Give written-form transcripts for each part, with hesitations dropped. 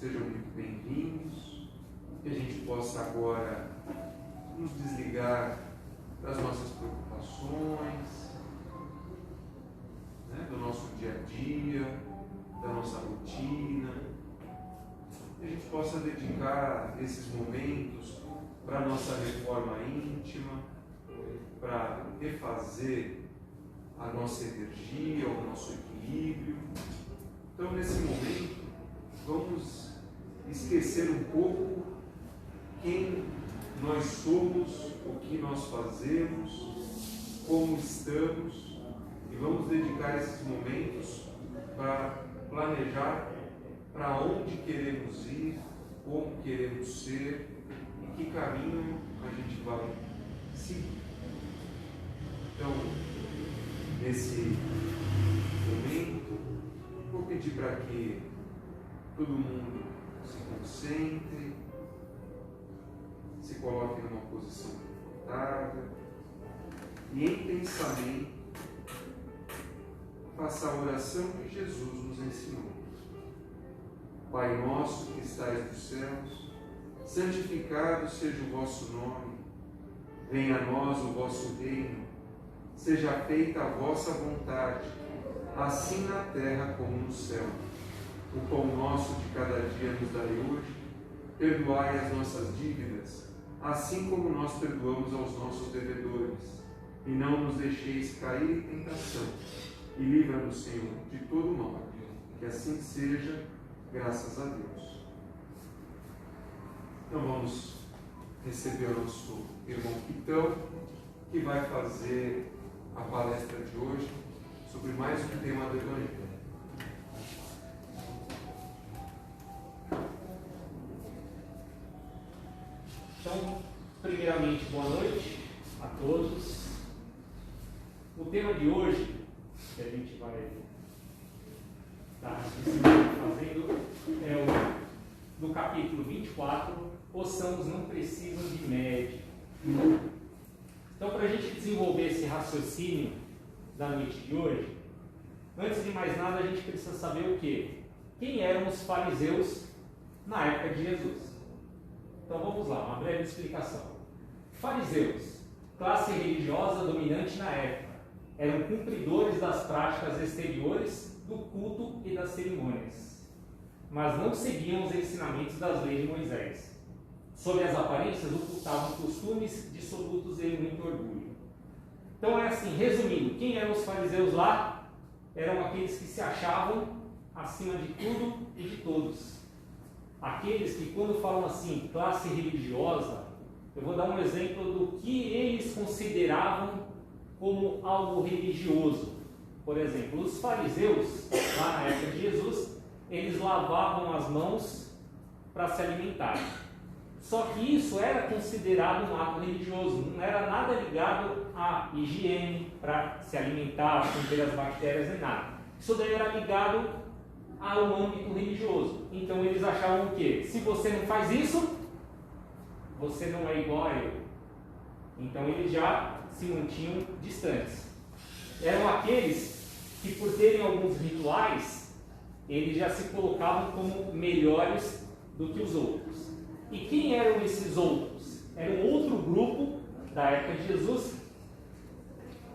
sejam muito bem-vindos, que a gente possa agora nos desligar das nossas preocupações, né, do nosso dia a dia, da nossa rotina, que a gente possa dedicar esses momentos para a nossa reforma íntima, para refazer a nossa energia, o nosso equilíbrio. Então, nesse momento, vamos esquecer um pouco quem nós somos, o que nós fazemos, como estamos, e vamos dedicar esses momentos para planejar para onde queremos ir, como queremos ser e que caminho a gente vai seguir. Então, nesse momento, vou pedir para que todo mundo se concentre, se coloque numa posição confortável e, em pensamento, faça a oração que Jesus nos ensinou. Pai nosso que estais nos céus, santificado seja o vosso nome, venha a nós o vosso reino, seja feita a vossa vontade, assim na terra como no céu. O pão nosso de cada dia nos dai hoje, perdoai as nossas dívidas, assim como nós perdoamos aos nossos devedores, e não nos deixeis cair em tentação, e livra-nos, Senhor, de todo mal. Que assim seja, graças a Deus. Então vamos receber o nosso irmão Quitão, que vai fazer a palestra de hoje sobre mais um tema do Evangelho. Então, primeiramente, boa noite a todos. O tema de hoje, que a gente vai estar fazendo, é do capítulo 24, os sãos não precisam de médico. Então, para a gente desenvolver esse raciocínio da noite de hoje, antes de mais nada, a gente precisa saber o quê? Quem eram os fariseus na época de Jesus? Então vamos lá, uma breve explicação. Fariseus, classe religiosa dominante na época, eram cumpridores das práticas exteriores do culto e das cerimônias, mas não seguiam os ensinamentos das leis de Moisés. Sob as aparências, ocultavam costumes dissolutos em muito orgulho. Então é assim, resumindo, quem eram os fariseus lá? Eram aqueles que se achavam acima de tudo e de todos. Aqueles que, quando falam assim, classe religiosa, eu vou dar um exemplo do que eles consideravam como algo religioso. Por exemplo, os fariseus, lá na época de Jesus, eles lavavam as mãos para se alimentar. Só que isso era considerado um ato religioso, não era nada ligado à higiene para se alimentar, conter as bactérias nem nada. Isso daí era ligado ao âmbito religioso. Então eles achavam que se você não faz isso, você não é igual a eu. Então eles já se mantinham distantes. Eram aqueles que, por terem alguns rituais, eles já se colocavam como melhores do que os outros. E quem eram esses outros? Era um outro grupo da época de Jesus,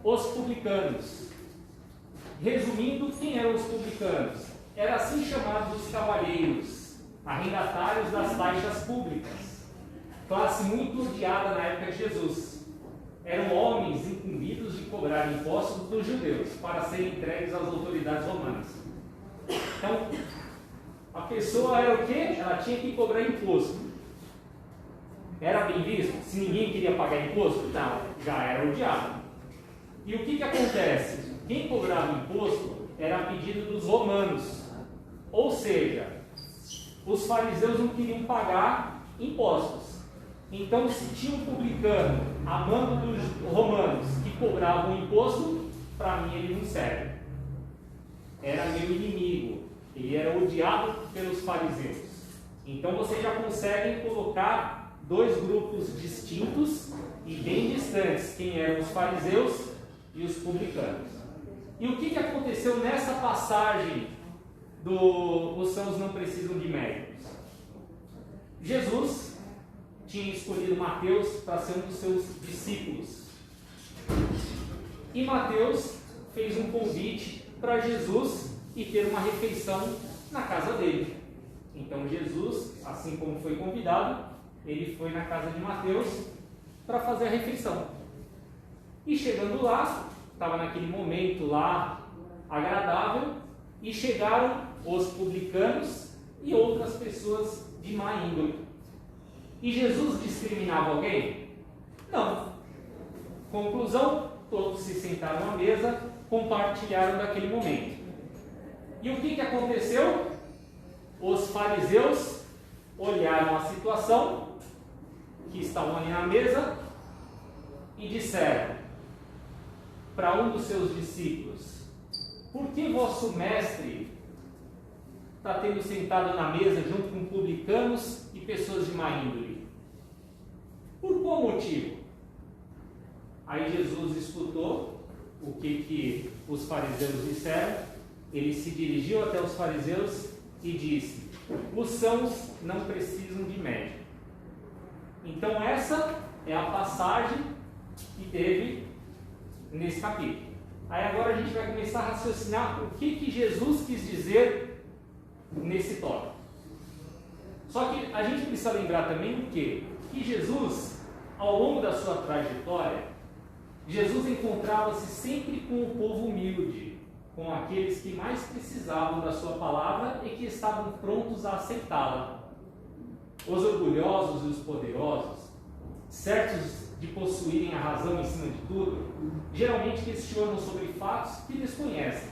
os publicanos. Resumindo, quem eram os publicanos? Eram assim chamados os cavalheiros, arrendatários das taxas públicas, classe muito odiada na época de Jesus. Eram homens incumbidos de cobrar impostos dos judeus para serem entregues às autoridades romanas. Então, a pessoa era o quê? Ela tinha que cobrar imposto. Era bem visto? Se ninguém queria pagar imposto? Não, já era odiado. E o que acontece? Quem cobrava imposto era a pedido dos romanos. Ou seja, os fariseus não queriam pagar impostos. Então, se tinha um publicano amando dos romanos que cobravam imposto, para mim ele não serve. Era meu inimigo. Ele era odiado pelos fariseus. Então, vocês já conseguem colocar dois grupos distintos e bem distantes, quem eram os fariseus e os publicanos. E o que aconteceu nessa passagem do os sãos não precisam de médicos? tinha escolhido Mateus para ser um dos seus discípulos. E Mateus fez um convite para Jesus e ter uma refeição na casa dele. Então Jesus, assim como foi convidado, ele foi na casa de Mateus para fazer a refeição. E chegando lá, estava naquele momento lá agradável, e chegaram os publicanos e outras pessoas de má índole. E Jesus discriminava alguém? Não. Conclusão, todos se sentaram à mesa, compartilharam daquele momento. E o que aconteceu? Os fariseus olharam a situação, que estavam ali na mesa, e disseram para um dos seus discípulos: por que vosso mestre está tendo sentado na mesa junto com publicanos e pessoas de má índole? Por qual motivo? Aí Jesus escutou o que os fariseus disseram, ele se dirigiu até os fariseus e disse: os sãos não precisam de médico. Então essa é a passagem que teve nesse capítulo. Aí agora a gente vai começar a raciocinar o que Jesus quis dizer nesse tópico. Só que a gente precisa lembrar também o quê? Que Jesus, ao longo da sua trajetória, Jesus encontrava-se sempre com o povo humilde, com aqueles que mais precisavam da sua palavra e que estavam prontos a aceitá-la. Os orgulhosos e os poderosos, certos de possuírem a razão em cima de tudo, geralmente questionam sobre fatos que desconhecem,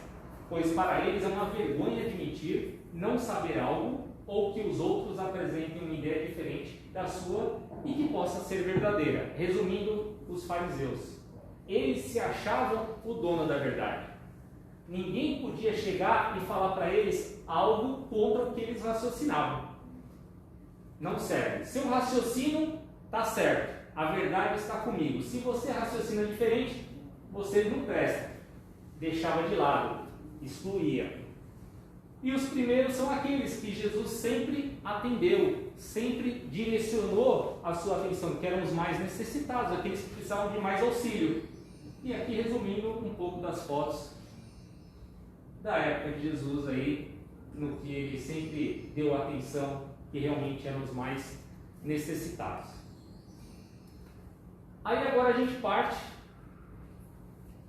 pois para eles é uma vergonha admitir não saber algo ou que os outros apresentem uma ideia diferente da sua e que possa ser verdadeira. Resumindo, os fariseus, eles se achavam o dono da verdade. Ninguém podia chegar e falar para eles algo contra o que eles raciocinavam. Não serve. Seu raciocínio está certo. A verdade está comigo. Se você raciocina diferente, você não presta. Deixava de lado, excluía. E os primeiros são aqueles que Jesus sempre atendeu, sempre direcionou a sua atenção, que eram os mais necessitados, aqueles que precisavam de mais auxílio. E aqui resumindo um pouco das fotos da época de Jesus aí, no que ele sempre deu atenção, que realmente eram os mais necessitados. Aí agora a gente parte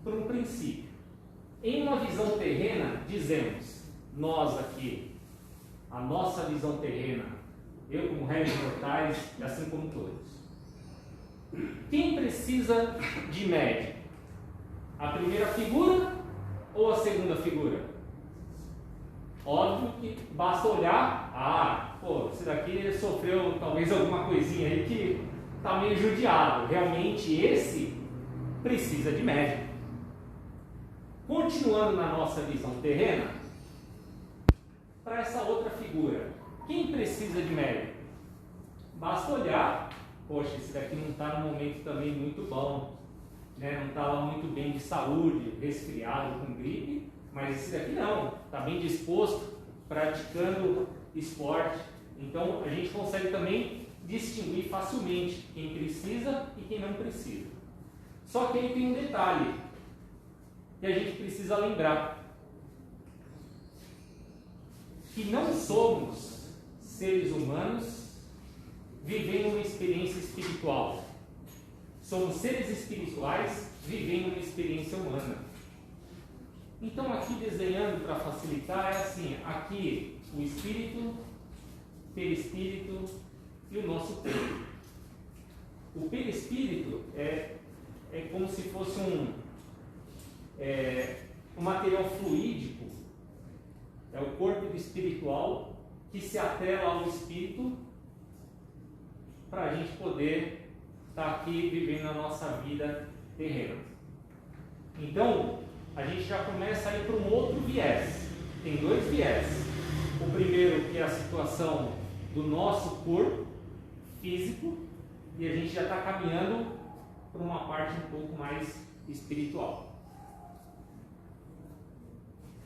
para um princípio. Em uma visão terrena, dizemos, nós aqui, a nossa visão terrena, eu como réis mortais, assim como todos. Quem precisa de médico? A primeira figura ou a segunda figura? Óbvio que basta olhar, esse daqui sofreu talvez alguma coisinha aí que está meio judiado. Realmente esse precisa de médico. Continuando na nossa visão terrena, para essa outra figura, quem precisa de médico? Basta olhar, poxa, esse daqui não está num momento também muito bom, né? Não estava muito bem de saúde, resfriado, com gripe, mas esse daqui não, está bem disposto, praticando esporte. Então a gente consegue também distinguir facilmente quem precisa e quem não precisa. Só que aí tem um detalhe que a gente precisa lembrar: que não somos seres humanos vivendo uma experiência espiritual. Somos seres espirituais vivendo uma experiência humana. Então aqui desenhando para facilitar é assim, aqui o espírito, perispírito e o nosso corpo. O perispírito é como se fosse um material fluídico, é o corpo espiritual que se atrela ao espírito para a gente poder estar aqui vivendo a nossa vida terrena. Então, a gente já começa a ir para um outro viés. Tem dois viés. O primeiro que é a situação do nosso corpo físico, e a gente já está caminhando para uma parte um pouco mais espiritual.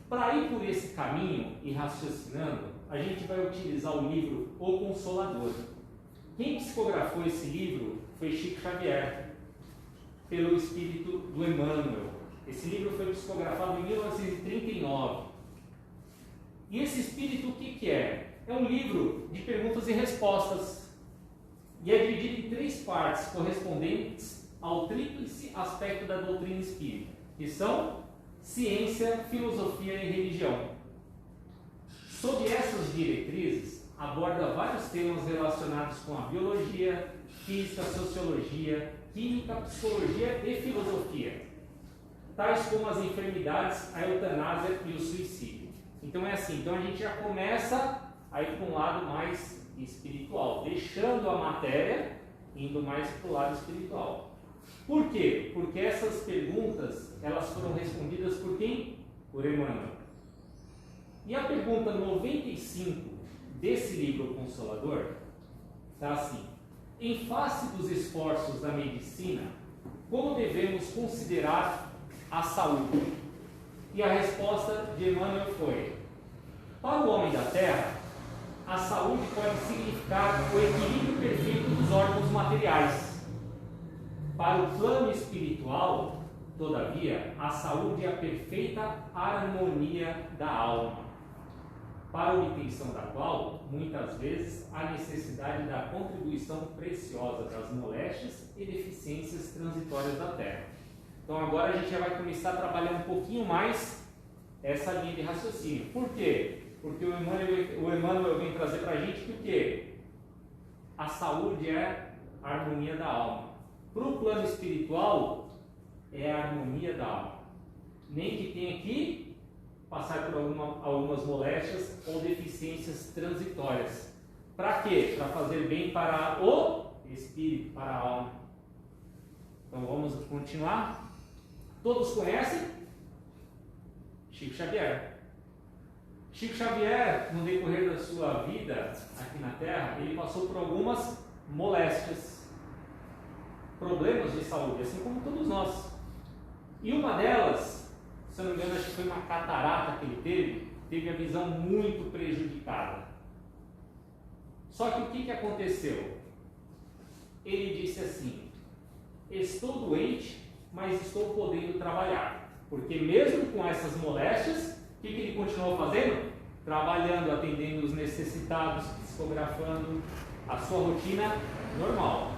Para ir por esse caminho e raciocinando, a gente vai utilizar o livro O Consolador. Quem psicografou esse livro foi Chico Xavier, pelo espírito do Emmanuel. Esse livro foi psicografado em 1939. E esse espírito, o que é? É um livro de perguntas e respostas. E é dividido em 3 partes correspondentes ao tríplice aspecto da doutrina espírita, que são ciência, filosofia e religião. Sob essas diretrizes, aborda vários temas relacionados com a biologia, física, sociologia, química, psicologia e filosofia, tais como as enfermidades, a eutanásia e o suicídio. Então é assim, então a gente já começa a ir para um lado mais espiritual, deixando a matéria, indo mais para o lado espiritual. Por quê? Porque essas perguntas, elas foram respondidas por quem? Por Emmanuel. E a pergunta 95 desse livro Consolador está assim: em face dos esforços da medicina, como devemos considerar a saúde? E a resposta de Emmanuel foi: para o homem da Terra, a saúde pode significar o equilíbrio perfeito dos órgãos materiais. Para o plano espiritual, todavia, a saúde é a perfeita harmonia da alma, para a obtenção da qual, muitas vezes, há necessidade da contribuição preciosa das moléstias e deficiências transitórias da Terra. Então agora a gente já vai começar a trabalhar um pouquinho mais essa linha de raciocínio. Por quê? Porque o Emmanuel vem trazer para a gente que o quê? A saúde é a harmonia da alma. Para o plano espiritual, é a harmonia da alma. Nem que tenha que passar por algumas moléstias ou deficiências transitórias. Para quê? Para fazer bem para o espírito, para a alma. Então vamos continuar. Todos conhecem Chico Xavier. Chico Xavier, no decorrer da sua vida aqui na Terra, ele passou por algumas moléstias, problemas de saúde, assim como todos nós. E uma delas, se eu não me engano, acho que foi uma catarata que ele teve a visão muito prejudicada. Só que o que aconteceu? Ele disse assim: estou doente, mas estou podendo trabalhar. Porque mesmo com essas moléstias, o que ele continuou fazendo? Trabalhando, atendendo os necessitados, psicografando a sua rotina normal.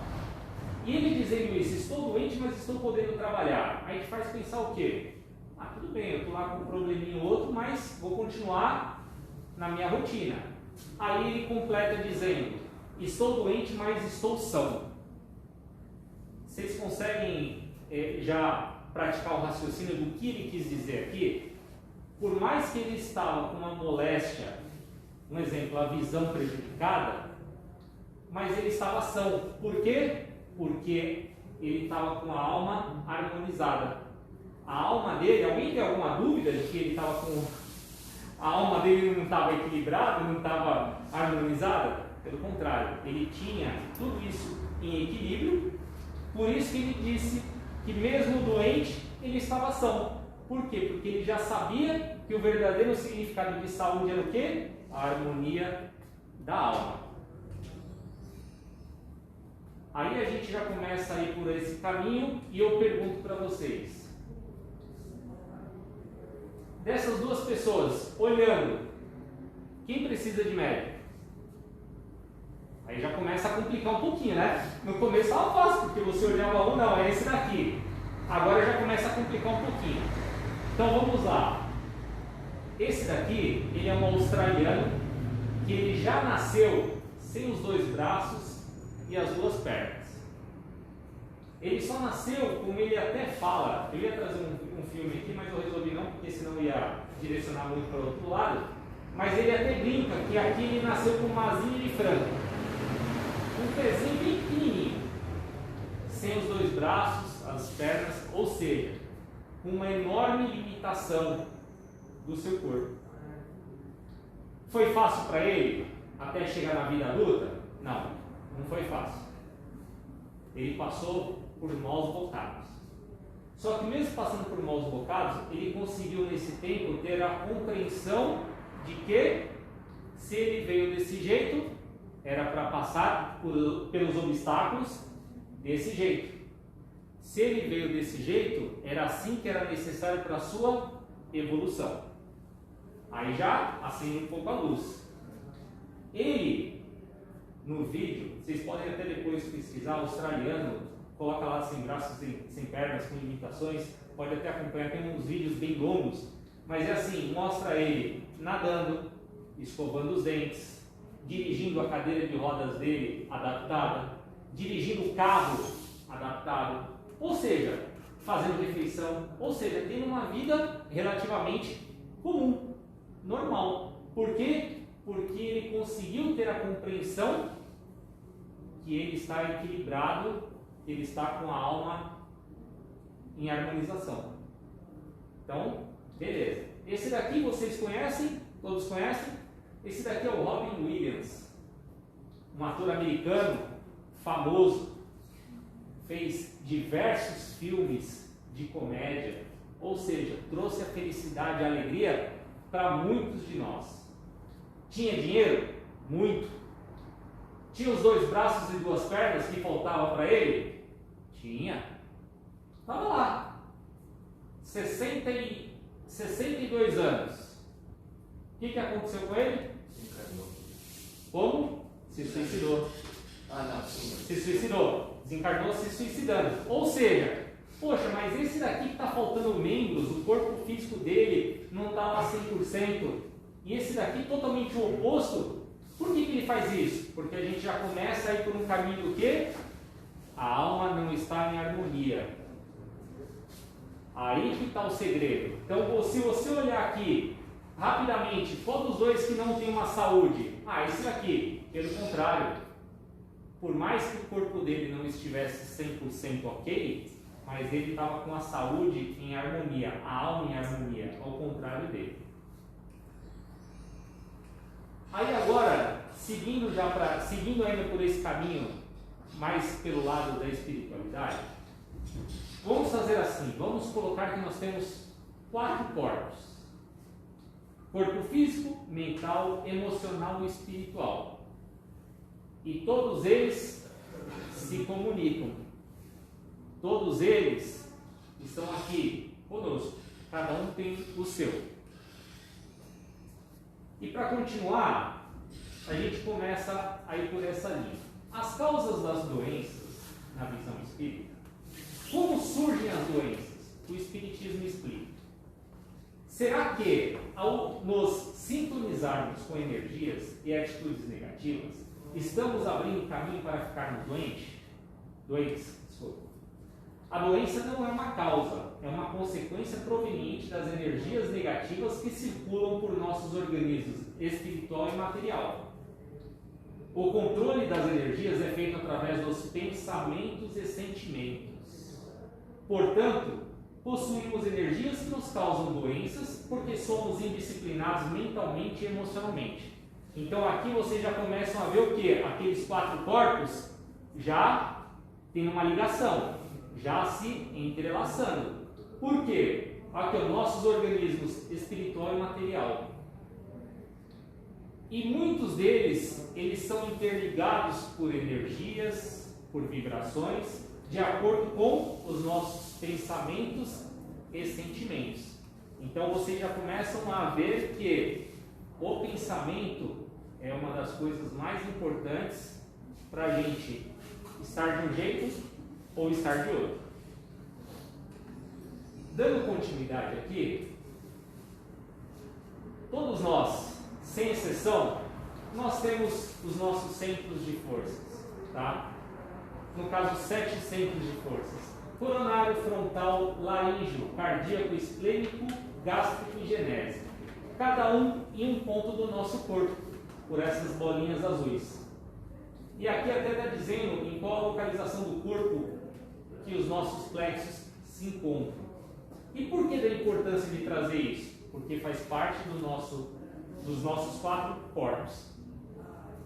E ele dizendo isso: estou doente, mas estou podendo trabalhar. Aí te faz pensar o quê? Ah, tudo bem, eu estou lá com um probleminha ou outro, mas vou continuar na minha rotina. Aí ele completa dizendo: estou doente, mas estou são. Vocês conseguem já praticar o raciocínio do que ele quis dizer aqui? Por mais que ele estava com uma moléstia, um exemplo, a visão prejudicada, mas ele estava são. Por quê? Porque ele estava com a alma harmonizada. A alma dele, alguém tem alguma dúvida de que ele estava com... A alma dele não estava equilibrada, não estava harmonizada? Pelo contrário, ele tinha tudo isso em equilíbrio. Por isso que ele disse que mesmo doente, ele estava são. Por quê? Porque ele já sabia que o verdadeiro significado de saúde era o quê? A harmonia da alma. Aí a gente já começa a ir por esse caminho e eu pergunto para vocês: dessas duas pessoas, olhando, quem precisa de médico? Aí já começa a complicar um pouquinho, né? No começo estava fácil, porque você olhava um, não, é esse daqui. Agora já começa a complicar um pouquinho. Então vamos lá. Esse daqui, ele é um australiano que ele já nasceu sem os 2 braços e as 2 pernas. Ele só nasceu, como ele até fala, eu ia trazer um filme aqui, mas eu resolvi não, porque senão ia direcionar muito para o outro lado, mas ele até brinca que aqui ele nasceu com uma asinha de frango, um pezinho bem pequenininho, sem os 2 braços, as pernas, ou seja, com uma enorme limitação do seu corpo. Foi fácil para ele até chegar na vida adulta? Não, não foi fácil. Ele passou por maus bocados. Só que mesmo passando por maus bocados, ele conseguiu nesse tempo ter a compreensão de que se ele veio desse jeito, era para passar pelos obstáculos desse jeito. Se ele veio desse jeito, era assim que era necessário para a sua evolução. Aí já acende um pouco a luz. Ele, no vídeo, vocês podem até depois pesquisar, australiano, coloca lá sem braços, sem pernas, com limitações, pode até acompanhar, tem uns vídeos bem longos, mas é assim, mostra ele nadando, escovando os dentes, dirigindo a cadeira de rodas dele adaptada, dirigindo o carro adaptado, ou seja, fazendo refeição, ou seja, tendo uma vida relativamente comum, normal. Por quê? Porque ele conseguiu ter a compreensão que ele está equilibrado, ele está com a alma em harmonização. Então, beleza. Esse daqui vocês conhecem? Todos conhecem? Esse daqui é o Robin Williams, um ator americano famoso, fez diversos filmes de comédia, ou seja, trouxe a felicidade e a alegria para muitos de nós. Tinha dinheiro? Muito. Tinha os 2 braços e 2 pernas que faltava para ele? Tinha. Estava lá. 62 anos. O que aconteceu com ele? Desencarnou. Como? Se suicidou. Se suicidou. Desencarnou se suicidando. Ou seja, poxa, mas esse daqui que está faltando membros, o corpo físico dele não está lá 100%, e esse daqui totalmente o oposto, por que ele faz isso? Porque a gente já começa a ir por um caminho do quê? A alma não está em harmonia. Aí que está o segredo. Então, se você olhar aqui, rapidamente, qual dos 2 que não tem uma saúde? Esse daqui. Pelo contrário, por mais que o corpo dele não estivesse 100% ok, mas ele estava com a saúde em harmonia, a alma em harmonia, ao contrário dele. Aí agora, seguindo ainda por esse caminho, mais pelo lado da espiritualidade, vamos fazer assim, vamos colocar que nós temos 4 corpos: corpo físico, mental, emocional e espiritual. E todos eles se comunicam. Todos eles estão aqui conosco. Cada um tem o seu. E para continuar, a gente começa a ir por essa linha. As causas das doenças, na visão espírita. Como surgem as doenças? O Espiritismo explica. Será que, ao nos sintonizarmos com energias e atitudes negativas, estamos abrindo caminho para ficarmos doentes? Desculpa. A doença não é uma causa, é uma consequência proveniente das energias negativas que circulam por nossos organismos espiritual e material. O controle das energias é feito através dos pensamentos e sentimentos. Portanto, possuímos energias que nos causam doenças porque somos indisciplinados mentalmente e emocionalmente. Então aqui vocês já começam a ver o que? Aqueles 4 corpos já têm uma ligação, já se entrelaçando. Por quê? Aqui, nossos organismos espiritual e material. E muitos deles, eles são interligados por energias, por vibrações, de acordo com os nossos pensamentos e sentimentos. Então vocês já começam a ver que o pensamento é uma das coisas mais importantes para a gente estar de um jeito ou estar de outro. Dando continuidade aqui, todos nós, sem exceção, nós temos os nossos centros de forças, tá? No caso, 7 centros de forças: coronário, frontal, laríngeo, cardíaco, esplênico, gástrico e genésico. Cada um em um ponto do nosso corpo, por essas bolinhas azuis. E aqui até está dizendo em qual a localização do corpo que os nossos plexos se encontram. E por que da importância de trazer isso? Porque faz parte dos nossos 4 corpos.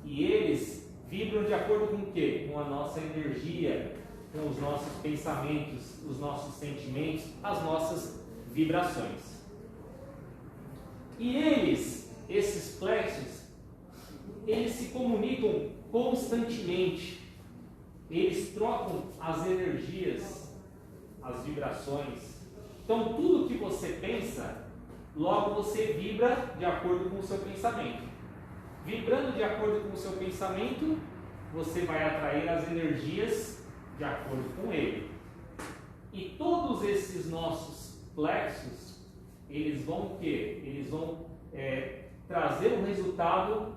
E eles vibram de acordo com o quê? Com a nossa energia, com os nossos pensamentos, os nossos sentimentos, as nossas vibrações. E esses plexos, eles se comunicam constantemente. Eles trocam as energias, as vibrações. Então, tudo que você pensa, logo você vibra de acordo com o seu pensamento. Vibrando de acordo com o seu pensamento, você vai atrair as energias de acordo com ele. E todos esses nossos plexos, eles vão o quê? Eles vão trazer um resultado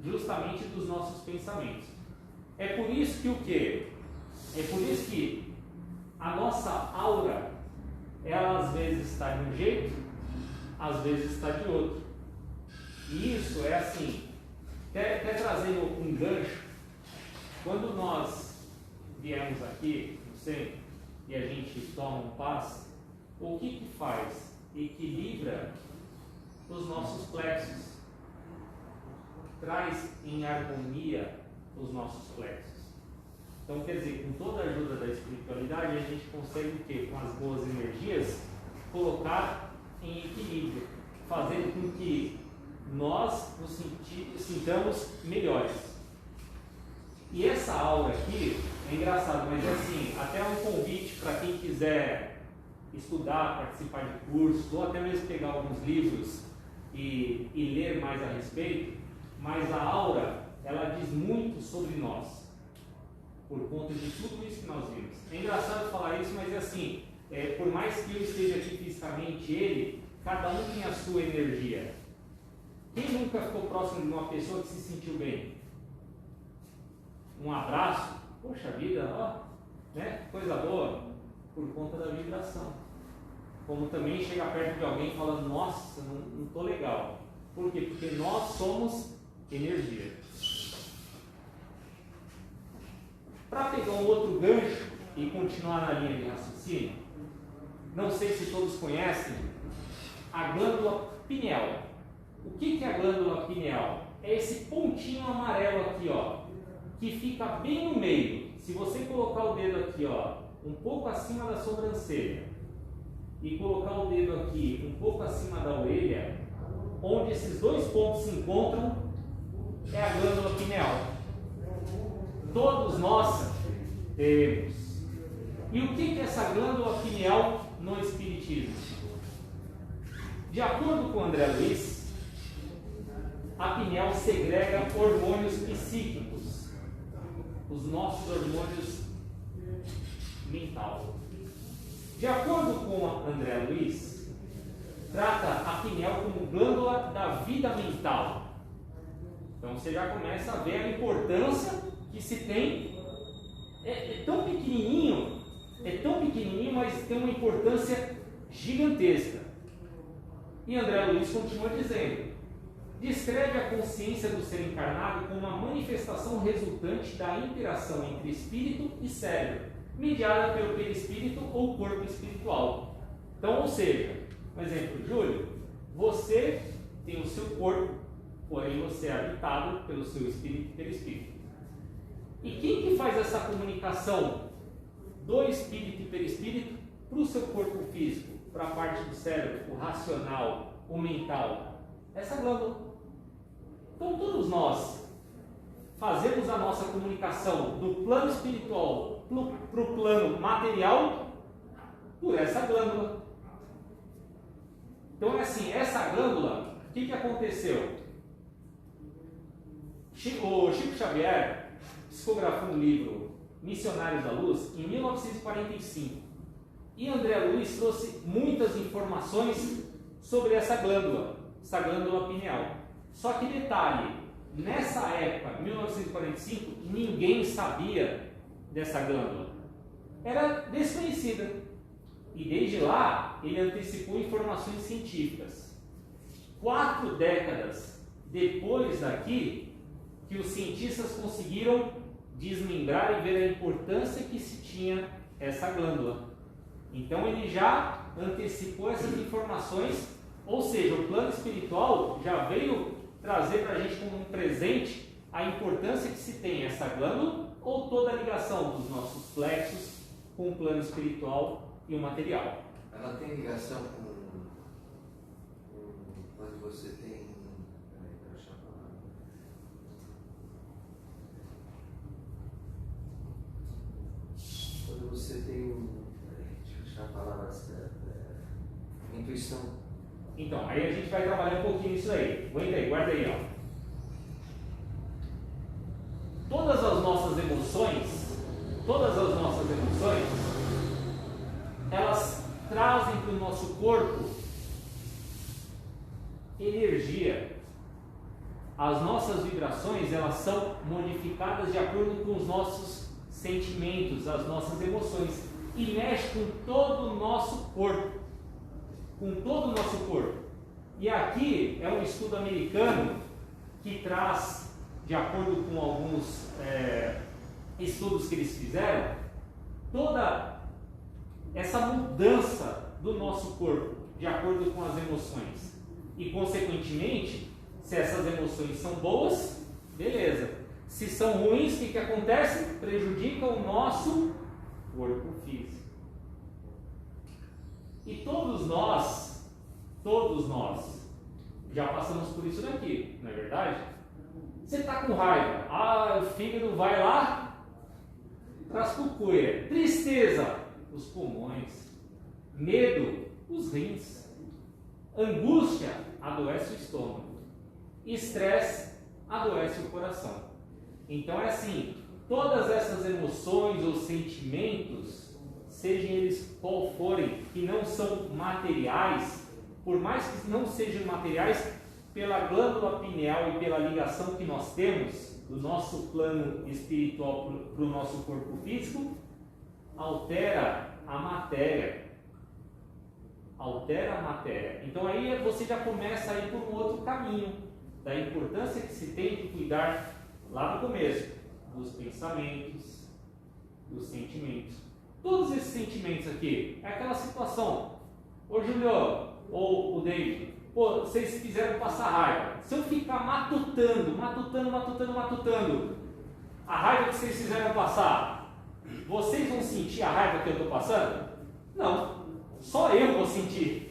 justamente dos nossos pensamentos. É por isso que o quê? É por isso que a nossa aura, ela às vezes está de um jeito, às vezes está de outro. E isso é assim, até trazendo um gancho, quando nós viemos aqui no centro e a gente toma um passe, o que faz? Equilibra os nossos plexos, traz em harmonia os nossos plexos. Então, quer dizer, com toda a ajuda da espiritualidade, a gente consegue o quê? Com as boas energias, colocar em equilíbrio, fazendo com que nós nos sintamos melhores. E essa aula aqui é engraçado, mas assim, até um convite para quem quiser estudar, participar de cursos, ou até mesmo pegar alguns livros e ler mais a respeito, mas a aura, ela diz muito sobre nós, por conta de tudo isso que nós vimos. É engraçado falar isso, mas é assim, por mais que eu esteja aqui fisicamente, cada um tem a sua energia. Quem nunca ficou próximo de uma pessoa que se sentiu bem? Um abraço, poxa vida, ó, né? Coisa boa, por conta da vibração. Como também chegar perto de alguém falando, nossa, não estou legal. Por quê? Porque nós somos energia. Para pegar um outro gancho e continuar na linha de raciocínio, não sei se todos conhecem a glândula pineal. O que é a glândula pineal? É esse pontinho amarelo aqui, ó, que fica bem no meio. Se você colocar o dedo aqui, ó, um pouco acima da sobrancelha e colocar o dedo aqui um pouco acima da orelha, onde esses dois pontos se encontram, é a glândula pineal. Todos nós temos. E o que é essa glândula pineal no espiritismo? De acordo com André Luiz, a pineal segrega hormônios psíquicos, os nossos hormônios mentais. De acordo com André Luiz, trata a pineal como glândula da vida mental. Então você já começa a ver a importância que se tem. É tão pequenininho, mas tem uma importância gigantesca. E André Luiz continua dizendo: descreve a consciência do ser encarnado como uma manifestação resultante da interação entre espírito e cérebro, mediada pelo perispírito ou corpo espiritual. Então, ou seja, por exemplo, Júlio, você tem o seu corpo, porém você é habitado pelo seu espírito e perispírito. E quem que faz essa comunicação do espírito e perispírito para o seu corpo físico, para a parte do cérebro, o racional, o mental? Essa glândula. Então todos nós fazemos a nossa comunicação do plano espiritual para o plano material por essa glândula. Então é assim, essa glândula, o que aconteceu? O Chico Xavier psicografou um livro, Missionários da Luz, em 1945. E André Luiz trouxe muitas informações sobre essa glândula pineal. Só que detalhe, nessa época, 1945, ninguém sabia dessa glândula. Era desconhecida. E desde lá, ele antecipou informações científicas. 4 décadas depois daqui, que os cientistas conseguiram desmembrar e ver a importância que se tinha essa glândula. Então ele já antecipou essas informações, ou seja, o plano espiritual já veio trazer para a gente como um presente a importância que se tem essa glândula ou toda a ligação dos nossos plexos com o plano espiritual e o material. Ela tem ligação com quando você tem você tem deixa eu achar a palavra, intuição. Então, aí a gente vai trabalhar um pouquinho isso aí. Aguenta aí, guarda aí, ó. Todas as nossas emoções, elas trazem para o nosso corpo energia. As nossas vibrações, elas são modificadas de acordo com os nossos sentimentos, as nossas emoções, e mexe com todo o nosso corpo. E aqui é um estudo americano que traz, de acordo com alguns estudos que eles fizeram, toda essa mudança do nosso corpo de acordo com as emoções. E, consequentemente, se essas emoções são boas, beleza. Se são ruins, o que acontece? Prejudica o nosso corpo físico. E todos nós já passamos por isso daqui, não é verdade? Você está com raiva, o fígado vai lá, traz cucuia. Tristeza, os pulmões. Medo, os rins. Angústia, adoece o estômago. Estresse, adoece o coração. Então é assim, todas essas emoções ou sentimentos, sejam eles qual forem, que não são materiais, por mais que não sejam materiais, pela glândula pineal e pela ligação que nós temos do nosso plano espiritual para o nosso corpo físico, altera a matéria. Então aí você já começa a ir por um outro caminho, da importância que se tem de cuidar lá no começo, dos pensamentos, dos sentimentos. Todos esses sentimentos aqui, é aquela situação, ô Julio, ou o David, vocês quiseram passar raiva. Se eu ficar matutando a raiva que vocês fizeram passar, vocês vão sentir a raiva que eu estou passando? Não, só eu vou sentir.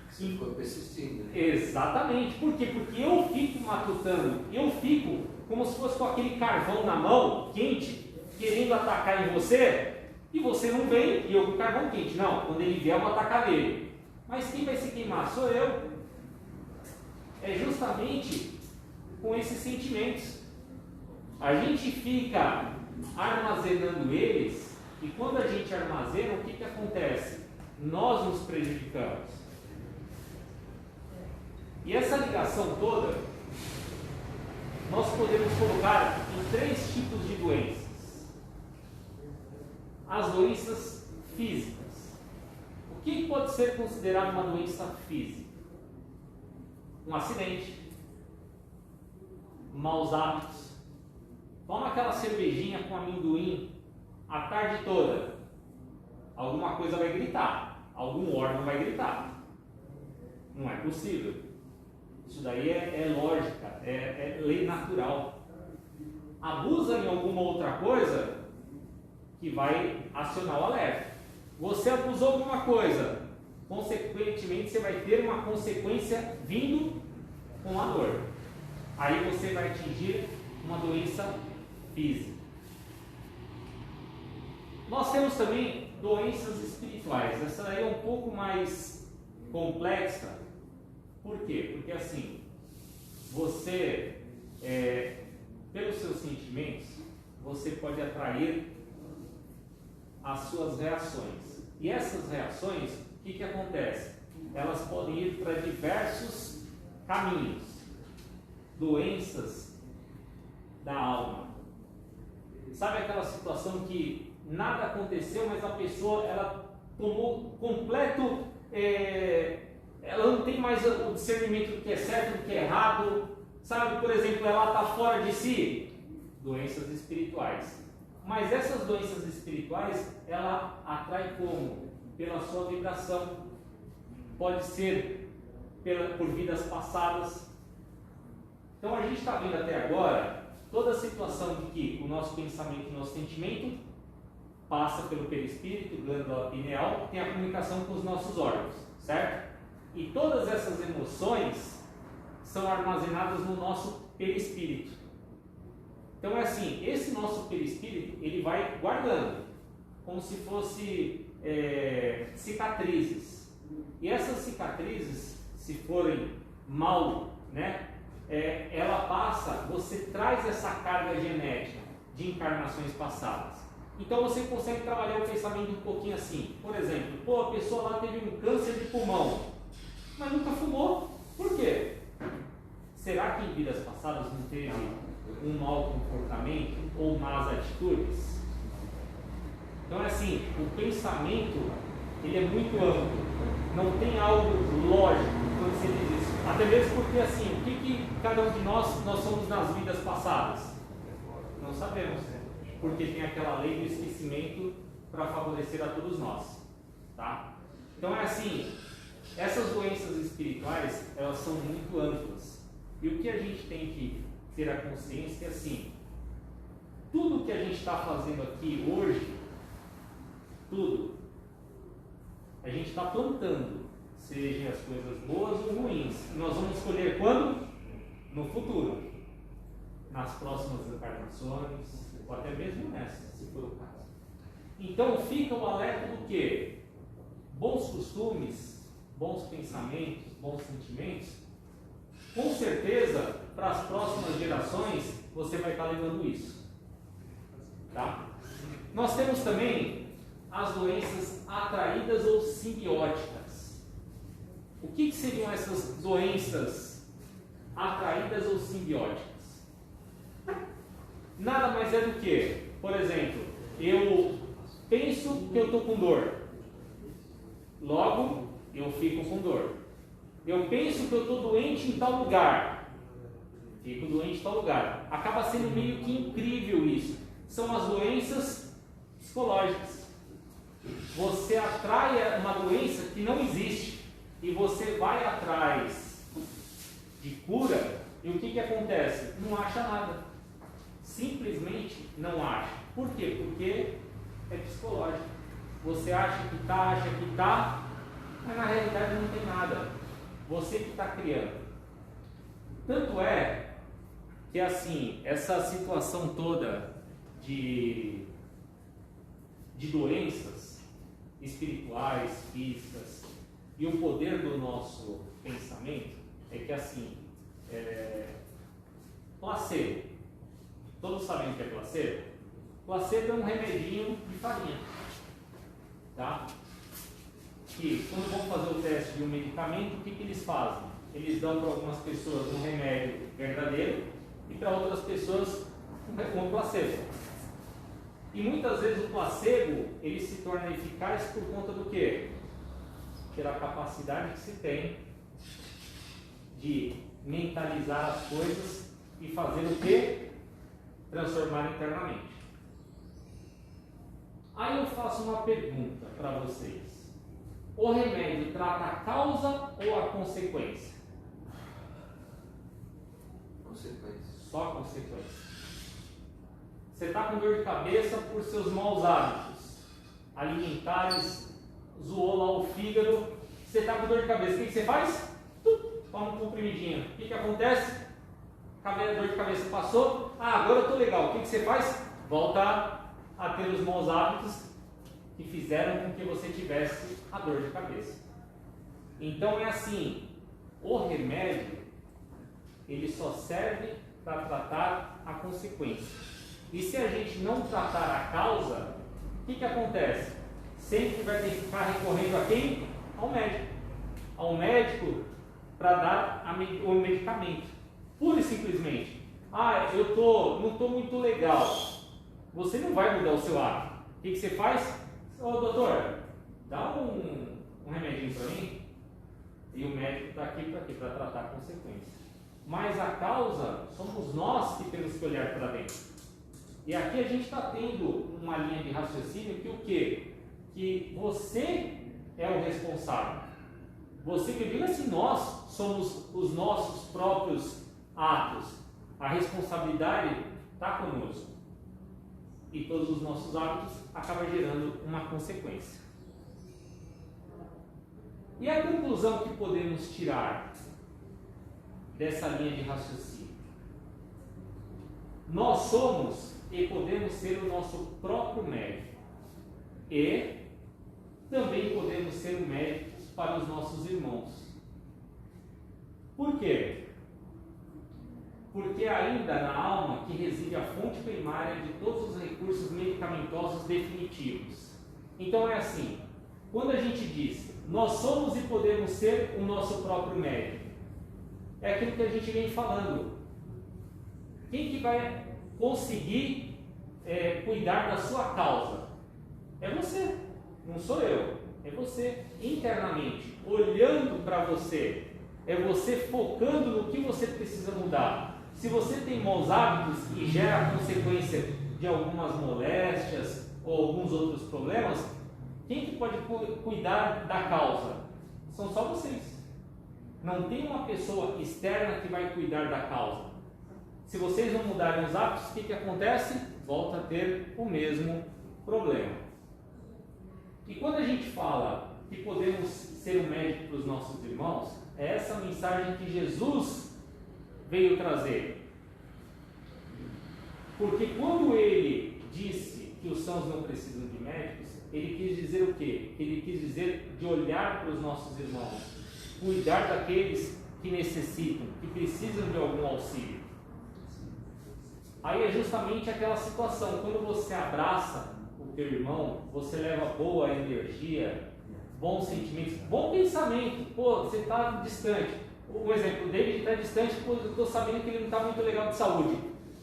Você ficou persistindo, né? Exatamente. Por quê? Porque eu fico matutando, eu fico como se fosse com aquele carvão na mão, quente, querendo atacar em você, e você não vem, e eu com o carvão quente. Não, quando ele vier eu vou atacar nele. Mas quem vai se queimar? Sou eu. É justamente com esses sentimentos. A gente fica armazenando eles, e quando a gente armazena, o que acontece? Nós nos prejudicamos. E essa ligação toda, nós podemos colocar em 3 tipos de doenças. As doenças físicas. O que pode ser considerado uma doença física? Um acidente, maus hábitos. Toma aquela cervejinha com amendoim a tarde toda. Alguma coisa vai gritar, algum órgão vai gritar. Não é possível. Isso daí é lógica, é lei natural. Abusa em alguma outra coisa que vai acionar o alerta. Você abusou de alguma coisa, consequentemente você vai ter uma consequência vindo com a dor. Aí você vai atingir uma doença física. Nós temos também doenças espirituais. Essa daí é um pouco mais complexa. Por quê? Porque assim, você, pelos seus sentimentos, você pode atrair as suas reações. E essas reações, o que acontece? Elas podem ir para diversos caminhos. Doenças da alma. Sabe aquela situação que nada aconteceu, mas a pessoa ela tomou completo, ela não tem mais o discernimento do que é certo, do que é errado. Sabe, por exemplo, ela está fora de si. Doenças espirituais. Mas essas doenças espirituais, ela atrai como? Pela sua vibração. Pode ser por vidas passadas. Então a gente está vendo até agora toda a situação de que o nosso pensamento e o nosso sentimento passa pelo perispírito, glândula pineal, tem a comunicação com os nossos órgãos, certo? E todas essas emoções são armazenadas no nosso perispírito. Então é assim, esse nosso perispírito, ele vai guardando. como se fosse cicatrizes. E essas cicatrizes, se forem mal, né, você traz essa carga genética de encarnações passadas. Então você consegue trabalhar o pensamento um pouquinho assim. Por exemplo, a pessoa lá teve um câncer de pulmão, mas nunca fumou. Por quê? Será que em vidas passadas não teve um mau comportamento ou más atitudes? Então é assim, o pensamento ele é muito amplo, não tem algo lógico quando você diz isso. Até mesmo porque assim, o que cada um de nós somos nas vidas passadas? Não sabemos, porque tem aquela lei do esquecimento para favorecer a todos nós, tá? Então é assim, essas doenças espirituais, elas são muito amplas, e o que a gente tem que ter a consciência é assim, tudo que a gente está fazendo aqui hoje, tudo, a gente está plantando, sejam as coisas boas ou ruins, e nós vamos escolher quando? No futuro, nas próximas encarnações, ou até mesmo nessa, se for o caso. Então fica o alerta do que? Bons costumes, bons pensamentos, bons sentimentos, com certeza, para as próximas gerações, você vai estar levando isso. Tá? Nós temos também as doenças atraídas ou simbióticas. O que seriam essas doenças atraídas ou simbióticas? Nada mais é do que, por exemplo, eu penso que eu estou com dor, logo eu fico com dor. Eu penso que eu estou doente em tal lugar, fico doente em tal lugar. Acaba sendo meio que incrível isso. São as doenças psicológicas. Você atrai uma doença que não existe e você vai atrás de cura e o que acontece? Não acha nada. Simplesmente não acha. Por quê? Porque é psicológico. Você acha que está, mas na realidade não tem nada. Você que está criando. Tanto é que assim, essa situação toda de doenças espirituais, físicas e o poder do nosso pensamento é que assim, placebo. Todos sabem o que é placebo? Placebo é um remedinho de farinha, tá? Que quando vão fazer o teste de um medicamento, o que eles fazem? Eles dão para algumas pessoas um remédio verdadeiro e para outras pessoas um placebo. E muitas vezes o placebo ele se torna eficaz por conta do quê? Pela capacidade que se tem de mentalizar as coisas e fazer o quê? Transformar internamente. Aí eu faço uma pergunta para vocês. O remédio trata a causa ou a consequência? Consequência. Só a consequência. Você está com dor de cabeça por seus maus hábitos alimentares, zoou lá o fígado, você está com dor de cabeça, o que você faz? Toma um comprimidinho. O que acontece? A dor de cabeça passou, agora eu estou legal. O que você faz? Volta a ter os maus hábitos que fizeram com que você tivesse a dor de cabeça. Então é assim, o remédio ele só serve para tratar a consequência. E se a gente não tratar a causa, o que acontece? Sempre vai ter que ficar recorrendo a quem? Ao médico. Ao médico para dar o medicamento. Pura e simplesmente. Eu não estou muito legal. Você não vai mudar o seu hábito. O que você faz? Doutor, dá um remedinho para mim. E o médico está aqui para quê? Para tratar a consequência. Mas a causa somos nós que temos que olhar para dentro. E aqui a gente está tendo uma linha de raciocínio que o quê? Que você é o responsável. Você que diga assim, nós somos os nossos próprios atos. A responsabilidade está conosco. E todos os nossos hábitos acabam gerando uma consequência. E a conclusão que podemos tirar dessa linha de raciocínio? Nós somos e podemos ser o nosso próprio médico. e também podemos ser médicos para os nossos irmãos. Por quê? Porque ainda na alma que reside a fonte primária de todos os recursos medicamentosos definitivos. Então é assim, quando a gente diz, nós somos e podemos ser o nosso próprio médico, é aquilo que a gente vem falando. Quem que vai conseguir cuidar da sua causa? É você, não sou eu, é você internamente, olhando para você, é você focando no que você precisa mudar. Se você tem maus hábitos e gera consequência de algumas moléstias ou alguns outros problemas, quem que pode cuidar da causa? São só vocês. Não tem uma pessoa externa que vai cuidar da causa. Se vocês não mudarem os hábitos, o que acontece? Volta a ter o mesmo problema. E quando a gente fala que podemos ser um médico para os nossos irmãos, é essa mensagem que Jesus veio trazer. Porque quando ele disse que os sãos não precisam de médicos, ele quis dizer o quê? Ele quis dizer de olhar para os nossos irmãos, cuidar daqueles que necessitam, que precisam de algum auxílio. Aí é justamente aquela situação, quando você abraça o teu irmão, você leva boa energia, bons sentimentos, bom pensamento. Pô, você está distante. Um exemplo, o David está distante porque eu estou sabendo que ele não está muito legal de saúde.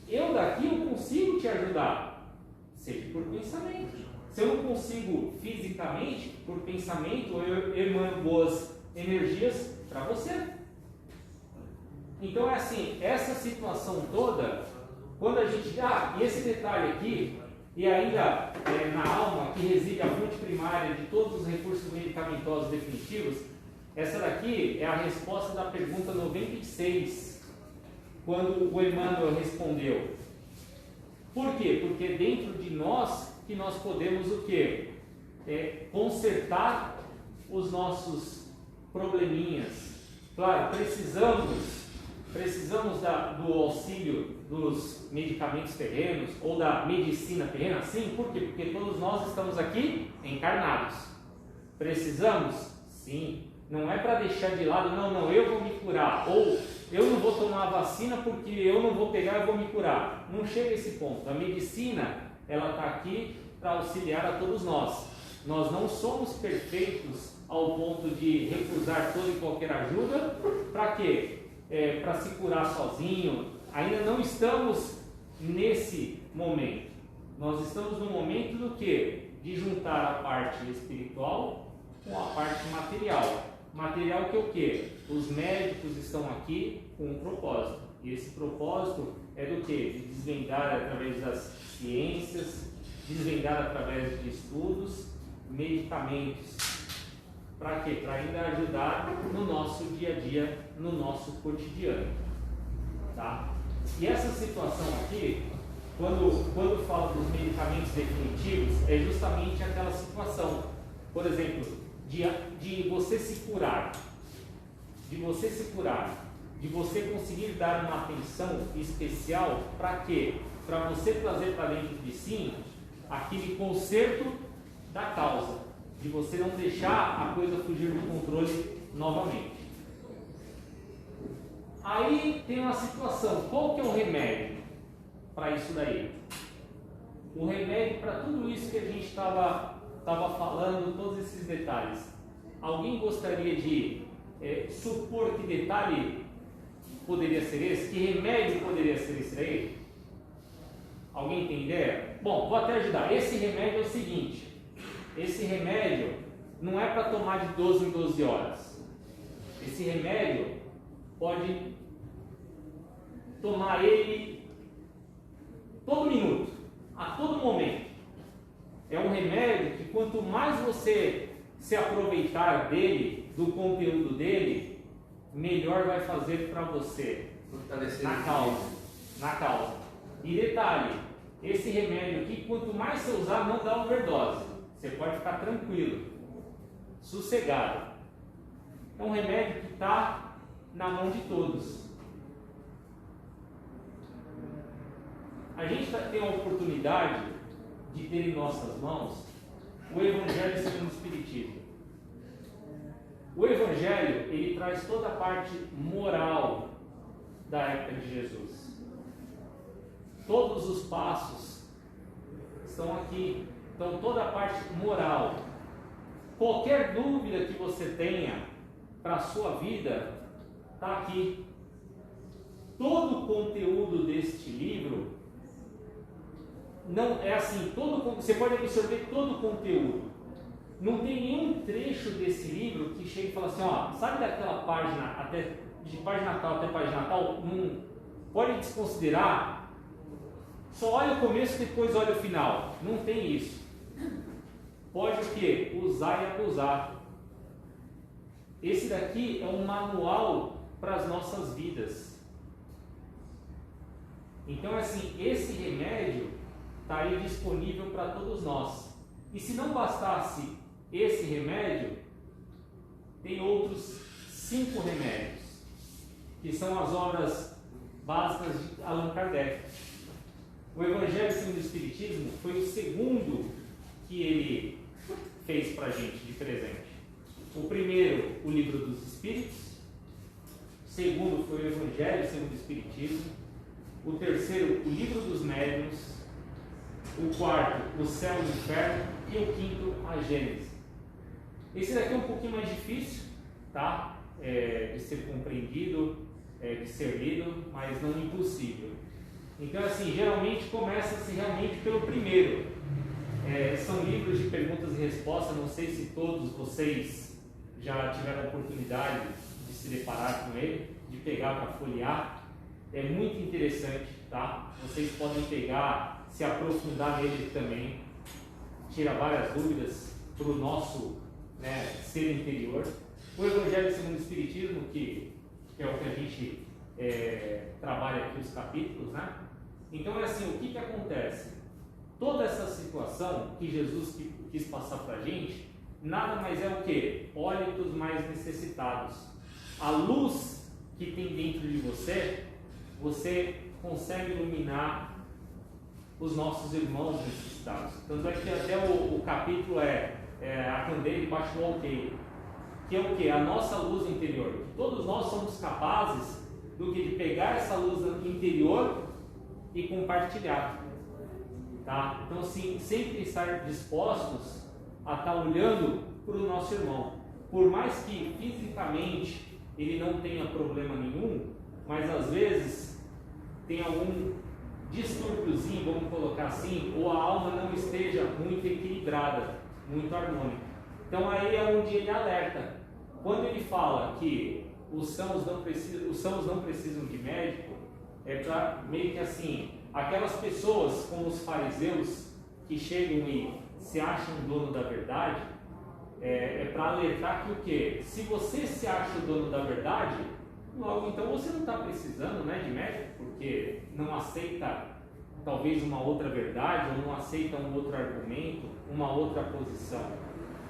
Eu daqui eu consigo te ajudar, seja por pensamento. Se eu não consigo fisicamente, por pensamento, eu emano boas energias para você. Então é assim, essa situação toda, quando a gente... e esse detalhe aqui, e ainda na alma que reside a fonte primária de todos os recursos medicamentosos definitivos, essa daqui é a resposta da pergunta 96, quando o Emmanuel respondeu. Por quê? Porque dentro de nós que nós podemos o quê? Consertar os nossos probleminhas. Claro, precisamos do auxílio dos medicamentos terrenos ou da medicina terrena, sim, por quê? Porque todos nós estamos aqui encarnados. Precisamos? Sim. Não é para deixar de lado, não, eu vou me curar, ou eu não vou tomar a vacina porque eu não vou pegar e vou me curar. Não chega a esse ponto. A medicina, ela está aqui para auxiliar a todos nós. Nós não somos perfeitos ao ponto de recusar toda e qualquer ajuda. Para quê? Para se curar sozinho. Ainda não estamos nesse momento. Nós estamos no momento do quê? De juntar a parte espiritual com a parte material. Material que é o quê? Os médicos estão aqui com um propósito. E esse propósito é do quê? De desvendar através das ciências, desvendar através de estudos, medicamentos. Para quê? Para ainda ajudar no nosso dia a dia, no nosso cotidiano. Tá? E essa situação aqui, quando fala dos medicamentos definitivos, é justamente aquela situação. Por exemplo, de você se curar, de você conseguir dar uma atenção especial para quê? Para você trazer para dentro de si aquele conserto da causa, de você não deixar a coisa fugir do controle novamente. Aí tem uma situação, qual que é o remédio para isso daí? O remédio para tudo isso que a gente estava falando, todos esses detalhes. Alguém gostaria de supor que detalhe poderia ser esse? Que remédio poderia ser esse aí? Alguém tem ideia? Bom, vou até ajudar. Esse remédio é o seguinte: esse remédio não é para tomar de 12 em 12 horas. Esse remédio pode tomar ele todo minuto, a todo momento. É um remédio que quanto mais você se aproveitar dele, do conteúdo dele, melhor vai fazer para você na causa. E detalhe, esse remédio aqui, quanto mais você usar, não dá overdose. Você pode ficar tranquilo, sossegado. É um remédio que está na mão de todos. A gente tem a oportunidade de ter em nossas mãos o Evangelho segundo o Espiritismo. O Evangelho, ele traz toda a parte moral da época de Jesus. Todos os passos estão aqui. Então, toda a parte moral. Qualquer dúvida que você tenha para a sua vida, está aqui. Todo o conteúdo deste livro não é assim, você pode absorver todo o conteúdo. Não tem nenhum trecho desse livro que chegue e fala assim, ó, sabe daquela página, de página tal até página tal, pode desconsiderar, só olha o começo e depois olha o final. Não tem isso. Pode o quê? Usar e abusar. Esse daqui é um manual para as nossas vidas. Então, assim, esse remédio está aí disponível para todos nós. E se não bastasse esse remédio, tem outros 5 remédios, que são as obras básicas de Allan Kardec. O Evangelho segundo o Espiritismo foi o segundo que ele fez para a gente de presente. O primeiro, o Livro dos Espíritos. O segundo foi o Evangelho segundo o Espiritismo. O terceiro, o Livro dos Médiuns. O quarto, o Céu e o Inferno. E o quinto, a Gênese. Esse daqui é um pouquinho mais difícil, tá? De ser compreendido, de ser lido, mas não impossível. Então, assim, geralmente começa-se realmente pelo primeiro. São livros de perguntas e respostas. Não sei se todos vocês já tiveram a oportunidade de se deparar com ele, de pegar para folhear. É muito interessante, tá? Vocês podem pegar, se aprofundar nele também, tira várias dúvidas para o nosso ser interior. O Evangelho segundo o Espiritismo, que é o que a gente trabalha aqui os capítulos, né? Então é assim, o que acontece? Toda essa situação que Jesus quis passar para a gente, nada mais é o que? Olhe para os mais necessitados. A luz que tem dentro de você, você consegue iluminar os nossos irmãos necessitados. Tanto é que até o capítulo a candeia debaixo do alqueire, que é o que? A nossa luz interior. Todos nós somos capazes de pegar essa luz interior e compartilhar. Tá? Então, assim, sempre estar dispostos a estar olhando para o nosso irmão. Por mais que fisicamente ele não tenha problema nenhum, mas às vezes tem algum distúrbiozinho, vamos colocar assim, ou a alma não esteja muito equilibrada, muito harmônica. Então aí é onde ele alerta. Quando ele fala que os sãos não precisam de médico, é para meio que assim, aquelas pessoas como os fariseus que chegam e se acham dono da verdade, é para alertar que o quê? Se você se acha o dono da verdade, logo então você não está precisando de médico, porque não aceita talvez uma outra verdade, ou não aceita um outro argumento, uma outra posição.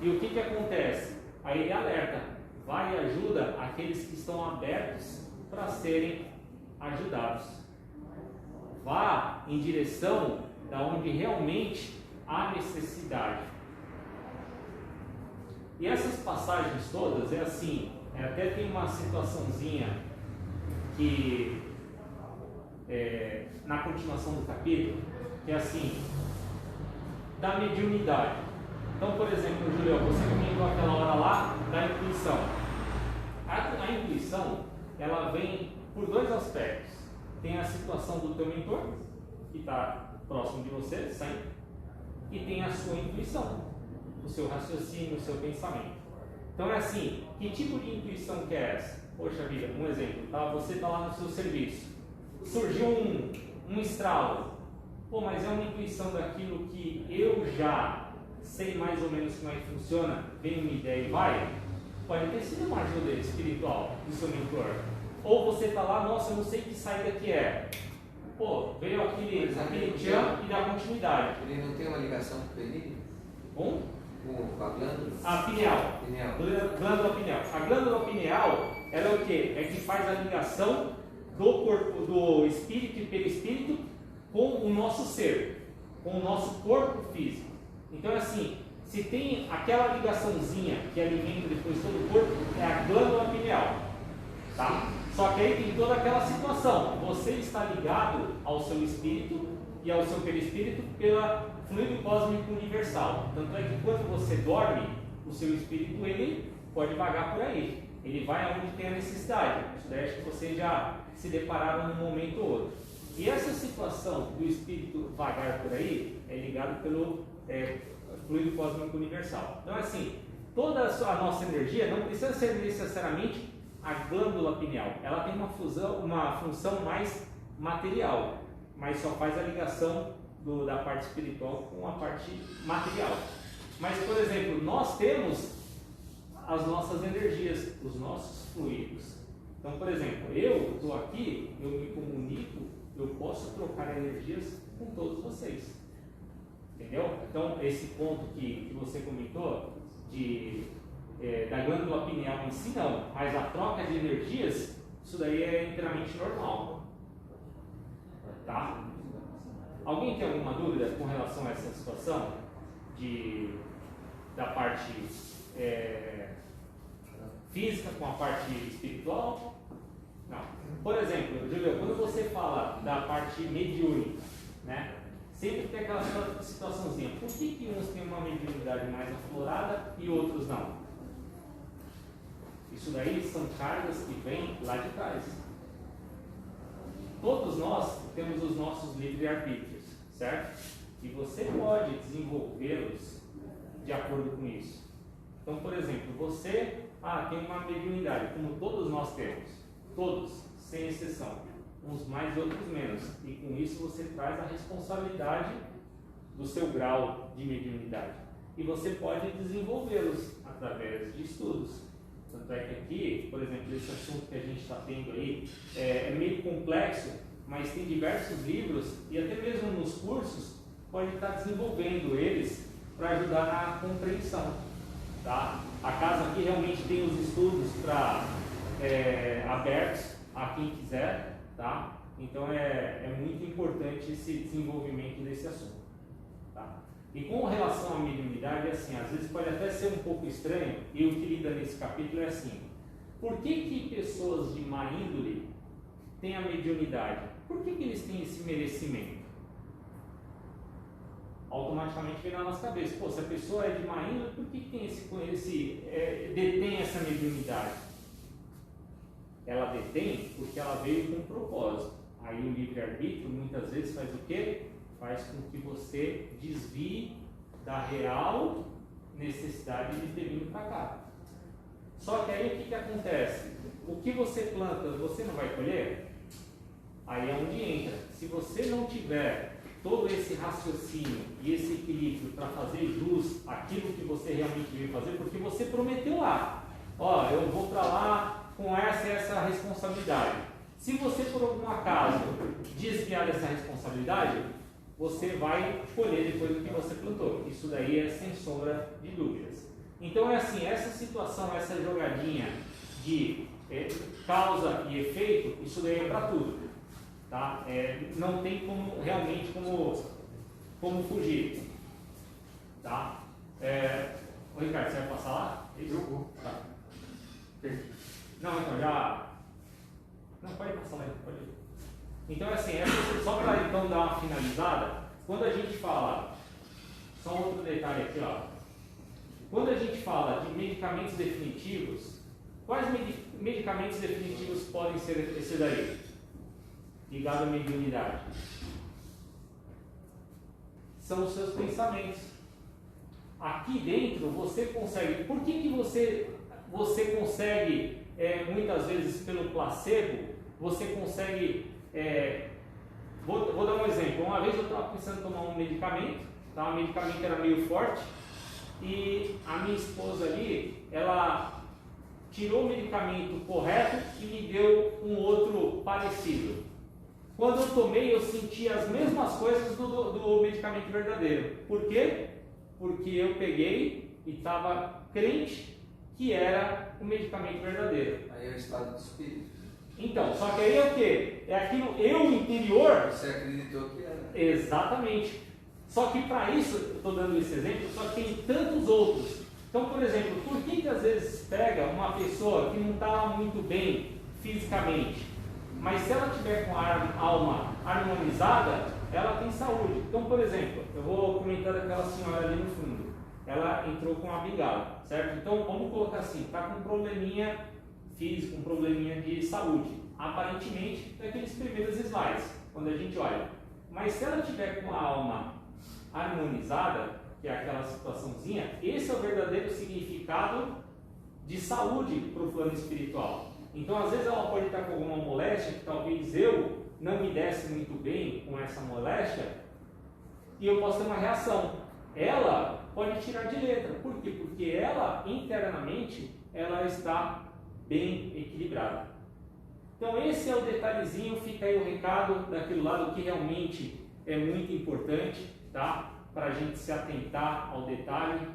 E o que acontece? Aí ele alerta, vai e ajuda aqueles que estão abertos para serem ajudados. Vá em direção da onde realmente há necessidade. E essas passagens todas é assim, até tem uma situaçãozinha que na continuação do capítulo, que é assim, da mediunidade. Então, por exemplo, Julião, você comentou aquela hora lá da intuição. A intuição, ela vem por 2 aspectos. Tem a situação do teu mentor, que está próximo de você, sempre, e tem a sua intuição, o seu raciocínio, o seu pensamento. Então é assim, que tipo de intuição que é essa? Poxa vida, um exemplo, tá? Você está lá no seu serviço, surgiu um estralo, mas é uma intuição daquilo que eu já sei mais ou menos como é que funciona, vem uma ideia e vai, pode ter sido uma ajuda espiritual do seu mentor. Ou você está lá, nossa, eu não sei que saída que é. Veio aquele tchan e dá continuidade. Ele não tem uma ligação com o períneo? Com a glândula? A pineal. Glândula pineal. A glândula pineal, ela é o quê? É que faz a ligação do corpo, do espírito e perispírito com o nosso ser, com o nosso corpo físico. Então é assim, se tem aquela ligaçãozinha que alimenta depois todo o corpo, é a glândula pineal, tá? Só que aí tem toda aquela situação, você está ligado ao seu espírito e ao seu perispírito pelo fluido cósmico universal. Tanto é que quando você dorme, o seu espírito ele pode vagar por aí, ele vai aonde tem a necessidade. Isso daí acho que vocês já se depararam num momento ou outro. E essa situação do espírito vagar por aí é ligado pelo fluido cósmico universal. Então, assim, toda a nossa energia não precisa ser necessariamente a glândula pineal. Ela tem uma função mais material, mas só faz a ligação da parte espiritual com a parte material. Mas, por exemplo, nós temos as nossas energias, os nossos fluidos. Então, por exemplo, eu estou aqui, eu me comunico, eu posso trocar energias com todos vocês. Entendeu? Então, esse ponto que você comentou da glândula pineal em si, não, mas a troca de energias, isso daí é inteiramente normal. Tá? Alguém tem alguma dúvida com relação a essa situação da parte física com a parte espiritual? Não. Por exemplo, Júlio, quando você fala da parte mediúnica, né? Sempre tem aquela situaçãozinha. Por que uns têm uma mediunidade mais aflorada e outros não? Isso daí são cargas que vêm lá de trás. Todos nós temos os nossos livre-arbítrios, certo? E você pode desenvolvê-los de acordo com isso. Então, por exemplo, você tem uma mediunidade, como todos nós temos. Todos, sem exceção. Uns mais e outros menos. E com isso você traz a responsabilidade do seu grau de mediunidade. E você pode desenvolvê-los através de estudos. Tanto é que aqui, por exemplo, esse assunto que a gente está tendo aí é meio complexo, mas tem diversos livros e até mesmo nos cursos pode estar desenvolvendo eles para ajudar na compreensão. Tá? A casa aqui realmente tem os estudos abertos a quem quiser. Tá? Então é muito importante esse desenvolvimento desse assunto. Tá? E com relação à mediunidade, assim, às vezes pode até ser um pouco estranho, e o que lida nesse capítulo é assim: por que pessoas de má índole têm a mediunidade? Por que eles têm esse merecimento? Automaticamente vem na nossa cabeça: pô, se a pessoa é de má índole, por que tem detém essa mediunidade? Ela detém porque ela veio com um propósito. Aí o livre-arbítrio muitas vezes faz o quê? Faz com que você desvie da real necessidade de ter vindo para cá. Só que aí o que acontece? O que você planta, você não vai colher? Aí é onde entra. Se você não tiver todo esse raciocínio e esse equilíbrio para fazer jus àquilo que você realmente veio fazer, porque você prometeu lá, ó, eu vou para lá com essa responsabilidade. Se você por algum acaso desviar dessa responsabilidade, você vai colher depois do que você plantou. Isso daí é sem sombra de dúvidas. Então é assim, essa situação, essa jogadinha de causa e efeito, isso daí é para tudo. Tá? Não tem realmente como fugir. Tá? Ô Ricardo, você vai passar lá? Eu vou. Tá. Não, então já. Não, pode passar lá, pode ir. Então, assim, só para então dar uma finalizada, quando a gente fala, só um outro detalhe aqui, ó. Quando a gente fala de medicamentos definitivos, quais medicamentos definitivos podem ser esse daí? Ligado à mediunidade. São os seus pensamentos. Aqui dentro você consegue. Por que você consegue, muitas vezes pelo placebo, você consegue. Vou dar um exemplo. Uma vez eu estava pensando em tomar um medicamento, tá? O medicamento era meio forte e a minha esposa ali, ela tirou o medicamento correto e me deu um outro parecido. Quando eu tomei, eu senti as mesmas coisas do medicamento verdadeiro. Por quê? Porque eu peguei e estava crente que era o medicamento verdadeiro. Aí é o estado do espírito. Então, só que aí é o quê? É aquilo, eu interior... Você acreditou que era. Exatamente. Só que para isso, eu estou dando esse exemplo, só que tem tantos outros. Então, por exemplo, por que às vezes pega uma pessoa que não está muito bem fisicamente, mas se ela tiver com a alma harmonizada, ela tem saúde? Então, por exemplo, eu vou comentar daquela senhora ali no fundo. Ela entrou com a bengala, certo? Então, vamos colocar assim, está com um probleminha físico, um probleminha de saúde. Aparentemente, daqueles primeiros slides, quando a gente olha. Mas se ela tiver com a alma harmonizada, que é aquela situaçãozinha, esse é o verdadeiro significado de saúde para o plano espiritual. Então, às vezes ela pode estar com alguma moléstia, que talvez eu não me desse muito bem com essa moléstia, e eu posso ter uma reação. Ela pode tirar de letra. Por quê? Porque ela, internamente, ela está bem equilibrada. Então, esse é o detalhezinho, fica aí o recado daquele lado que realmente é muito importante, tá? Para a gente se atentar ao detalhe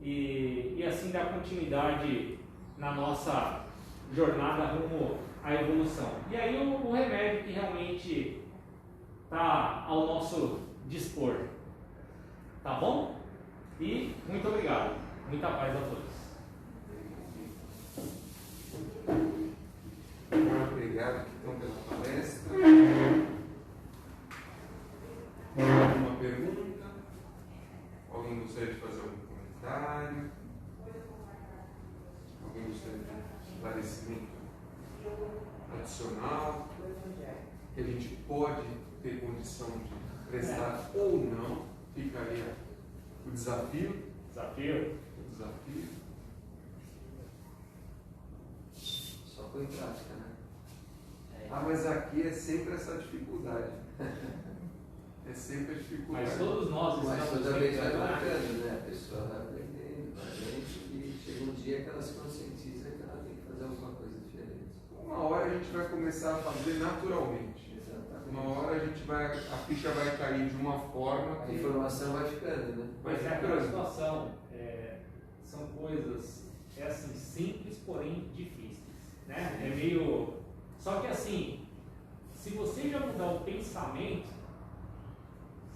e assim dar continuidade na nossa jornada rumo à evolução. E aí o remédio que realmente está ao nosso dispor. Tá bom? E muito obrigado. Muita paz a todos. Obrigado então pela palestra. Alguma pergunta? Alguém gostaria de fazer algum comentário? Alguém gostaria de esclarecimento adicional? Que a gente pode ter condição de prestar ou não? Fica aí o desafio. O desafio. Só põe em prática, né? Mas aqui é sempre essa dificuldade. É sempre a dificuldade. Mas todos nós Mas estamos toda vez vai tentando, né? marcando, né? A pessoa vai aprendendo, vai vendo, e chega um dia que ela se conscientiza que ela tem que fazer alguma coisa diferente. Uma hora a gente vai começar a fazer naturalmente. Exatamente. Uma hora a ficha vai cair de uma forma A que informação vai ficando, né? Mas é aquela situação, são coisas assim, simples, porém difíceis, né? É meio... Só que assim, se você já mudar o pensamento,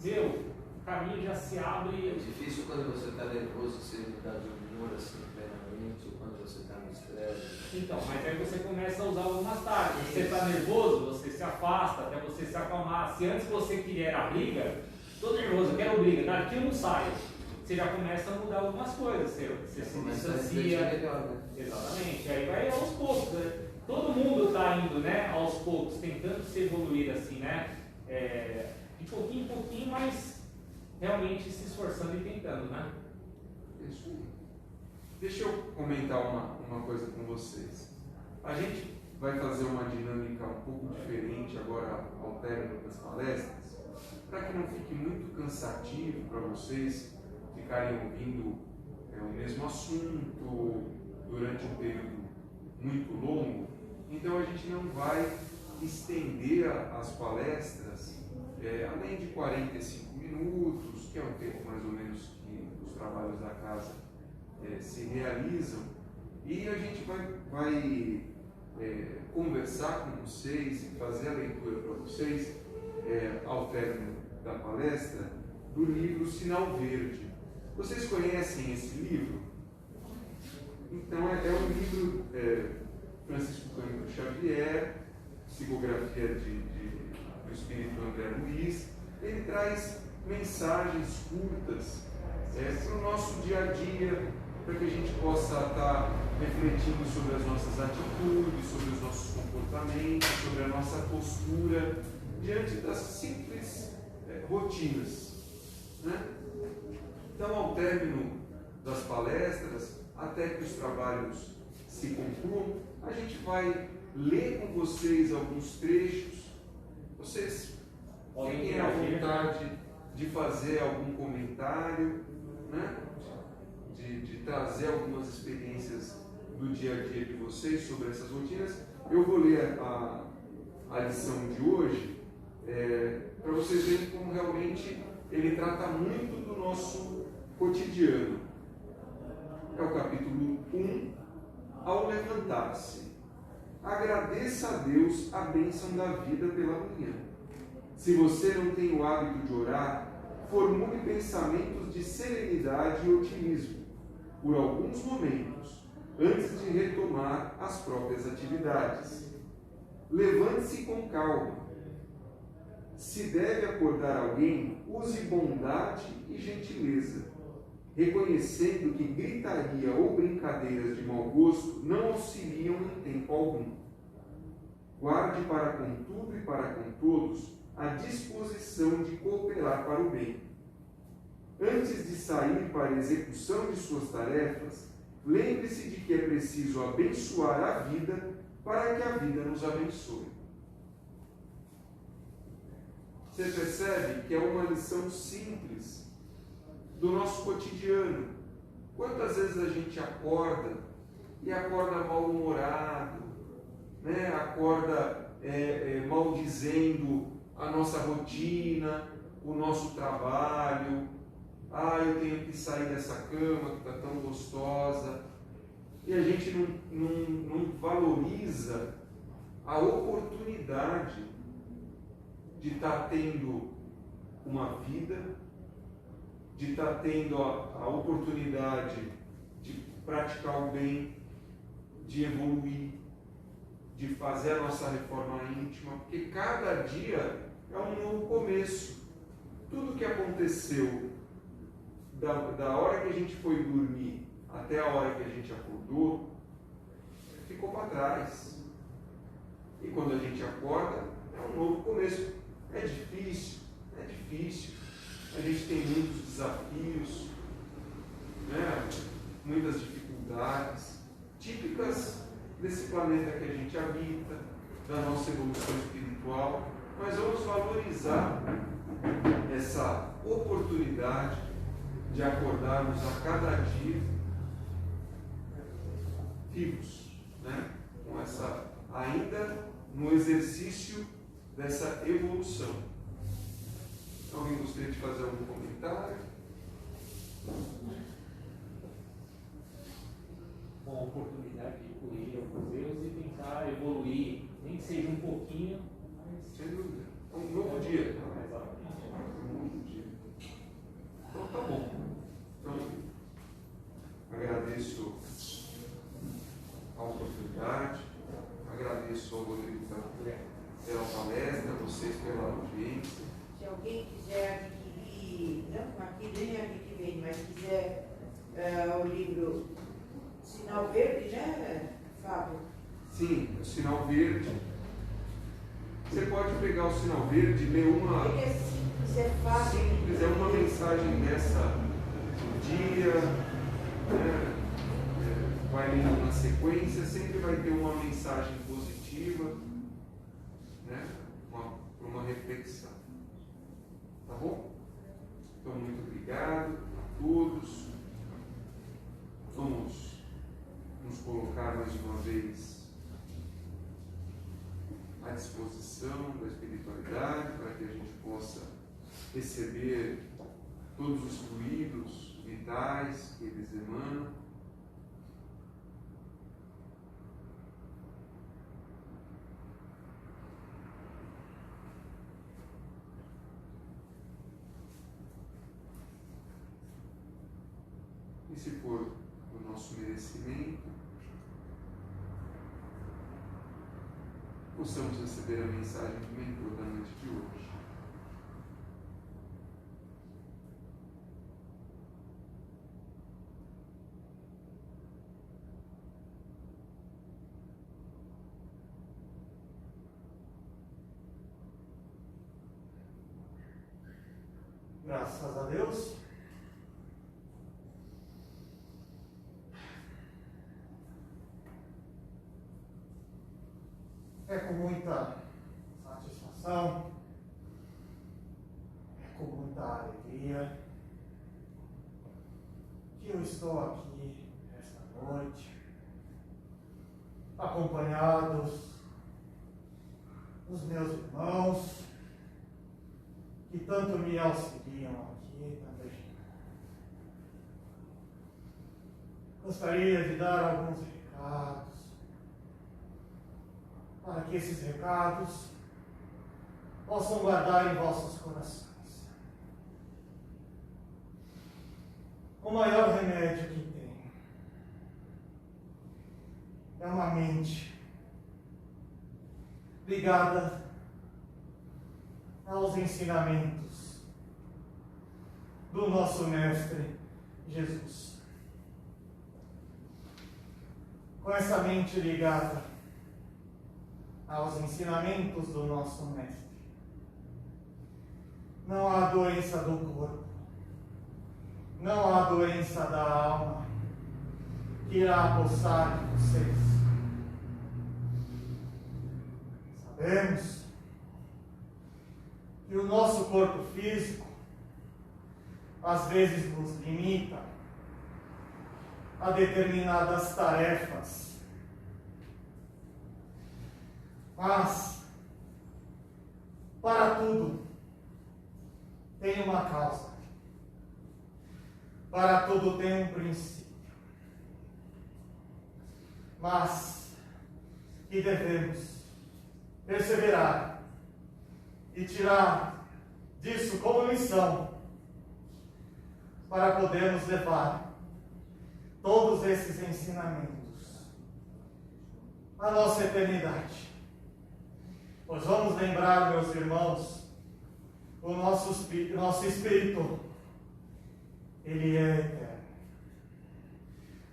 o caminho já se É abre. difícil quando você está nervoso, você mudar de humor assim plenamente, ou quando você está no estresse. Então, mas aí você começa a usar algumas táticas. Você está nervoso, você se afasta até você se acalmar. Se antes você queria a briga, estou nervoso, quero briga, daqui eu não saio. Você já começa a mudar algumas coisas, você se distancia. Melhor, né? Exatamente, aí vai aos poucos, né? Todo mundo está indo, né, aos poucos, tentando se evoluir assim, né? De pouquinho em pouquinho, mas realmente se esforçando e tentando, né? Isso aí. Deixa eu comentar uma coisa com vocês. A gente vai fazer uma dinâmica um pouco diferente agora ao término das palestras, para que não fique muito cansativo para vocês ficarem ouvindo o mesmo assunto durante um período muito longo. Então a gente não vai estender as palestras além de 45 minutos, que é o tempo mais ou menos que os trabalhos da casa se realizam, e a gente vai conversar com vocês e fazer a leitura para vocês ao término da palestra do livro Sinal Verde. Vocês conhecem esse livro? Então é um livro Francisco Cândido Xavier, psicografia do Espírito André Luiz. Ele traz mensagens curtas para o nosso dia a dia, para que a gente possa estar refletindo sobre as nossas atitudes, sobre os nossos comportamentos, sobre a nossa postura diante das simples rotinas, né? Então, ao término das palestras, até que os trabalhos se concluam, a gente vai ler com vocês alguns trechos. Vocês fiquem à vontade de fazer algum comentário, né? De trazer algumas experiências do dia a dia de vocês sobre essas rotinas. Eu vou ler a lição de hoje para vocês verem como realmente ele trata muito do nosso cotidiano. É o capítulo 1. Ao levantar-se, agradeça a Deus a bênção da vida pela manhã. Se você não tem o hábito de orar, formule pensamentos de serenidade e otimismo, por alguns momentos, antes de retomar as próprias atividades. Levante-se com calma. Se deve acordar alguém, use bondade e gentileza, reconhecendo que gritaria ou brincadeiras de mau gosto não auxiliam em tempo algum. Guarde para com tudo e para com todos a disposição de cooperar para o bem. Antes de sair para a execução de suas tarefas, lembre-se de que é preciso abençoar a vida para que a vida nos abençoe. Você percebe que é uma lição simples do nosso cotidiano. Quantas vezes a gente acorda e acorda mal-humorado, né? Acorda maldizendo a nossa rotina, o nosso trabalho. Eu tenho que sair dessa cama que está tão gostosa. E a gente não valoriza a oportunidade de estar tendo uma vida, de estar tendo a oportunidade de praticar o bem, de evoluir, de fazer a nossa reforma íntima, porque cada dia é um novo começo. Tudo que aconteceu da hora que a gente foi dormir até a hora que a gente acordou, ficou para trás. E quando a gente acorda, é um novo começo. É difícil. A gente tem muitos desafios, né? Muitas dificuldades, típicas desse planeta que a gente habita, da nossa evolução espiritual, mas vamos valorizar essa oportunidade de acordarmos a cada dia vivos, né? Com essa, ainda no exercício dessa evolução. Alguém gostaria de fazer algum comentário? Uma oportunidade de correr alguns erros e tentar evoluir, nem que seja um pouquinho, mas... Sem dúvida. É um novo dia. Exatamente. Um novo dia. Então tá bom. Então, agradeço a oportunidade, agradeço ao Rodrigo pela palestra, a vocês pela audiência. Se alguém quiser adquirir, não aqui nem aqui que vem, mas quiser o livro Sinal Verde, né, Fábio? Sim, o Sinal Verde. Você pode pegar o Sinal Verde e ler uma. Ele é simples, é fácil. Simples, é uma mensagem dessa do dia, né? Vai lendo na sequência, sempre vai ter uma mensagem positiva, né? Uma reflexão. Tá bom? Então, muito obrigado a todos. Vamos nos colocar mais uma vez à disposição da espiritualidade para que a gente possa receber todos os fluidos vitais que eles emanam. E se for do nosso merecimento, possamos receber a mensagem do mentor da noite de hoje. Graças a Deus. É com muita satisfação, é com muita alegria que eu estou aqui esta noite, acompanhados dos meus irmãos, que tanto me auxiliam aqui também. Gostaria de dar alguns recados, para que esses recados possam guardar em vossos corações. o maior remédio que tem é uma mente ligada aos ensinamentos do nosso Mestre Jesus. Com essa mente ligada aos ensinamentos do nosso Mestre, não há doença do corpo, não há doença da alma que irá apossar em vocês. Sabemos que o nosso corpo físico às vezes nos limita a determinadas tarefas, mas para tudo tem uma causa, para tudo tem um princípio, mas que devemos perseverar e tirar disso como lição para podermos levar todos esses ensinamentos à nossa eternidade. Pois vamos lembrar, meus irmãos, o nosso espírito, ele é eterno.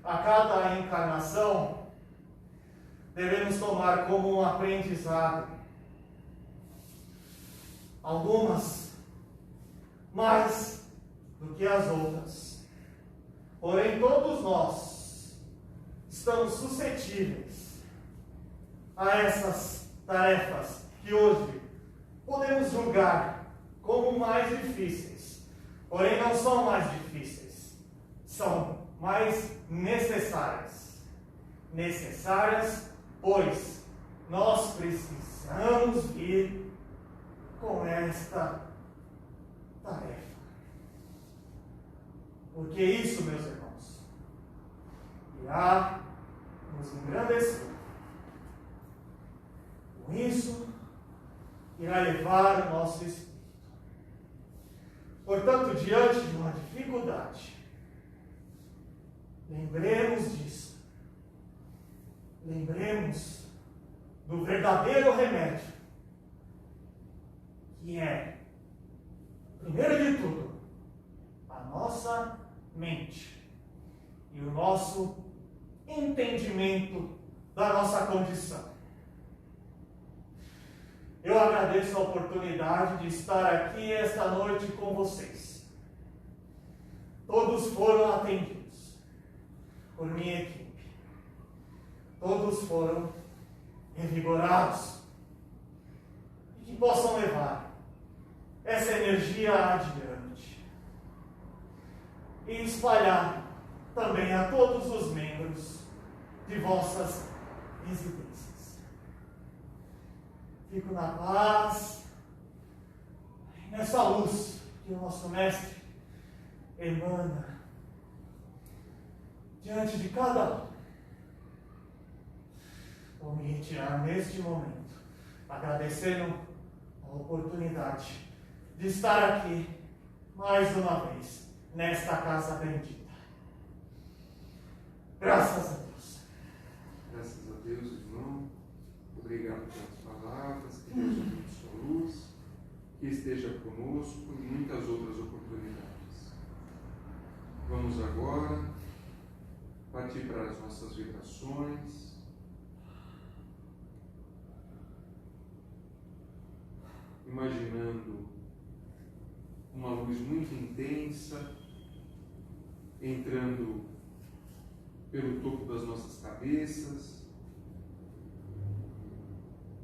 A cada encarnação, devemos tomar como um aprendizado. Algumas mais do que as outras. Porém, todos nós estamos suscetíveis a essas tarefas que hoje podemos julgar como mais difíceis. Porém, não são mais difíceis, são mais necessárias. Necessárias, pois nós precisamos vir com esta tarefa. Porque isso, meus irmãos, irá nos engrandecer. Com isso, irá levar o nosso espírito. Portanto, diante de uma dificuldade, lembremos disso. Lembremos do verdadeiro remédio, que é, primeiro de tudo, a nossa mente e o nosso entendimento da nossa condição. Eu agradeço a oportunidade de estar aqui esta noite com vocês. Todos foram atendidos por minha equipe. Todos foram revigorados. E que possam levar essa energia adiante e espalhar também a todos os membros de vossas residências. Fico na paz, nessa luz que o nosso Mestre emana diante de cada um. Vou me retirar neste momento, agradecendo a oportunidade de estar aqui mais uma vez nesta casa bendita. Graças a Deus. Graças a Deus, irmão. Obrigado pelas palavras. Que Deus abençoe sua luz, que esteja conosco e muitas outras oportunidades. Vamos agora partir para as nossas vibrações. Imaginando uma luz muito intensa entrando pelo topo das nossas cabeças,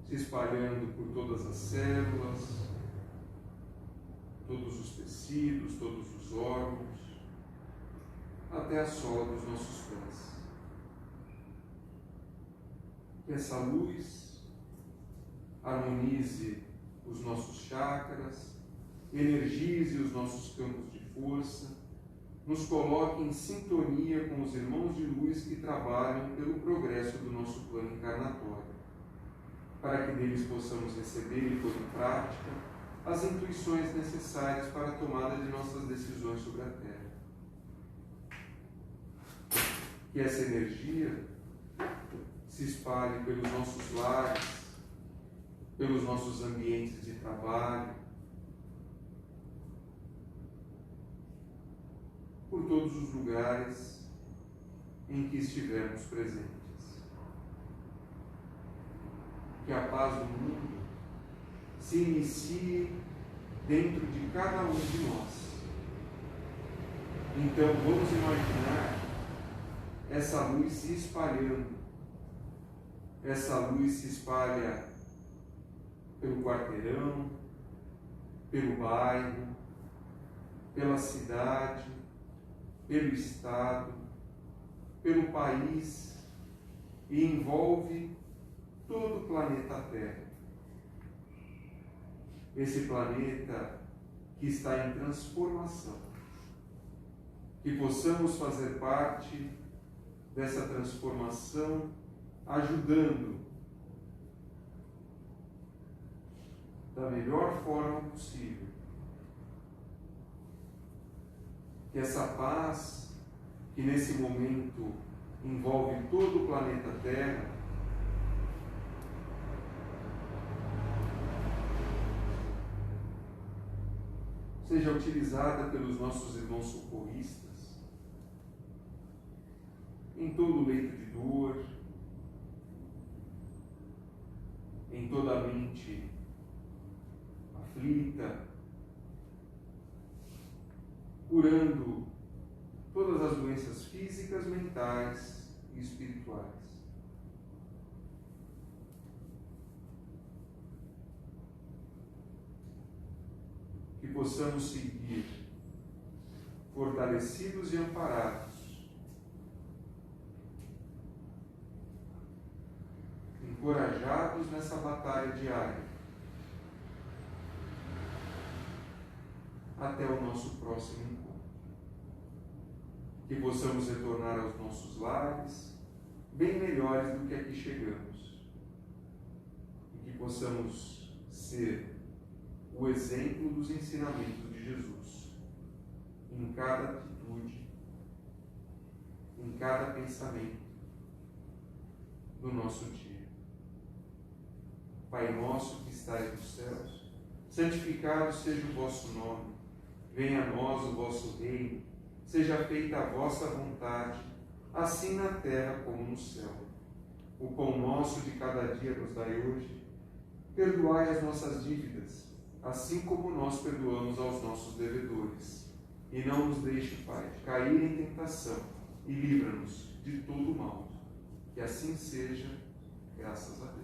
se espalhando por todas as células, todos os tecidos, todos os órgãos, até a sola dos nossos pés. Que essa luz harmonize os nossos chakras, energize os nossos campos de força, nos coloque em sintonia com os irmãos de luz que trabalham pelo progresso do nosso plano encarnatório, para que deles possamos receber e pôr em prática as intuições necessárias para a tomada de nossas decisões sobre a Terra. que essa energia se espalhe pelos nossos lares, pelos nossos ambientes de trabalho, por todos os lugares em que estivermos presentes. Que a paz do mundo se inicie dentro de cada um de nós. Então vamos imaginar essa luz se espalhando. Essa luz se espalha pelo quarteirão, pelo bairro, pela cidade, pelo estado, pelo país e envolve todo o planeta Terra. Esse planeta que está em transformação. Que possamos fazer parte dessa transformação, ajudando da melhor forma possível. Que essa paz, que nesse momento envolve todo o planeta Terra, seja utilizada pelos nossos irmãos socorristas em todo leito de dor, em toda a mente aflita, curando todas as doenças físicas, mentais e espirituais. Que possamos seguir fortalecidos e amparados, encorajados nessa batalha diária, até o nosso próximo encontro. Que possamos retornar aos nossos lares bem melhores do que aqui chegamos. E que possamos ser o exemplo dos ensinamentos de Jesus em cada atitude, em cada pensamento do nosso dia. Pai nosso que estais nos céus, santificado seja o vosso nome. Venha a nós o vosso reino. Seja feita a vossa vontade, assim na terra como no céu. O pão nosso de cada dia nos dai hoje. Perdoai as nossas dívidas, assim como nós perdoamos aos nossos devedores. E não nos deixe, Pai, cair em tentação, e livra-nos de todo o mal. Que assim seja, graças a Deus.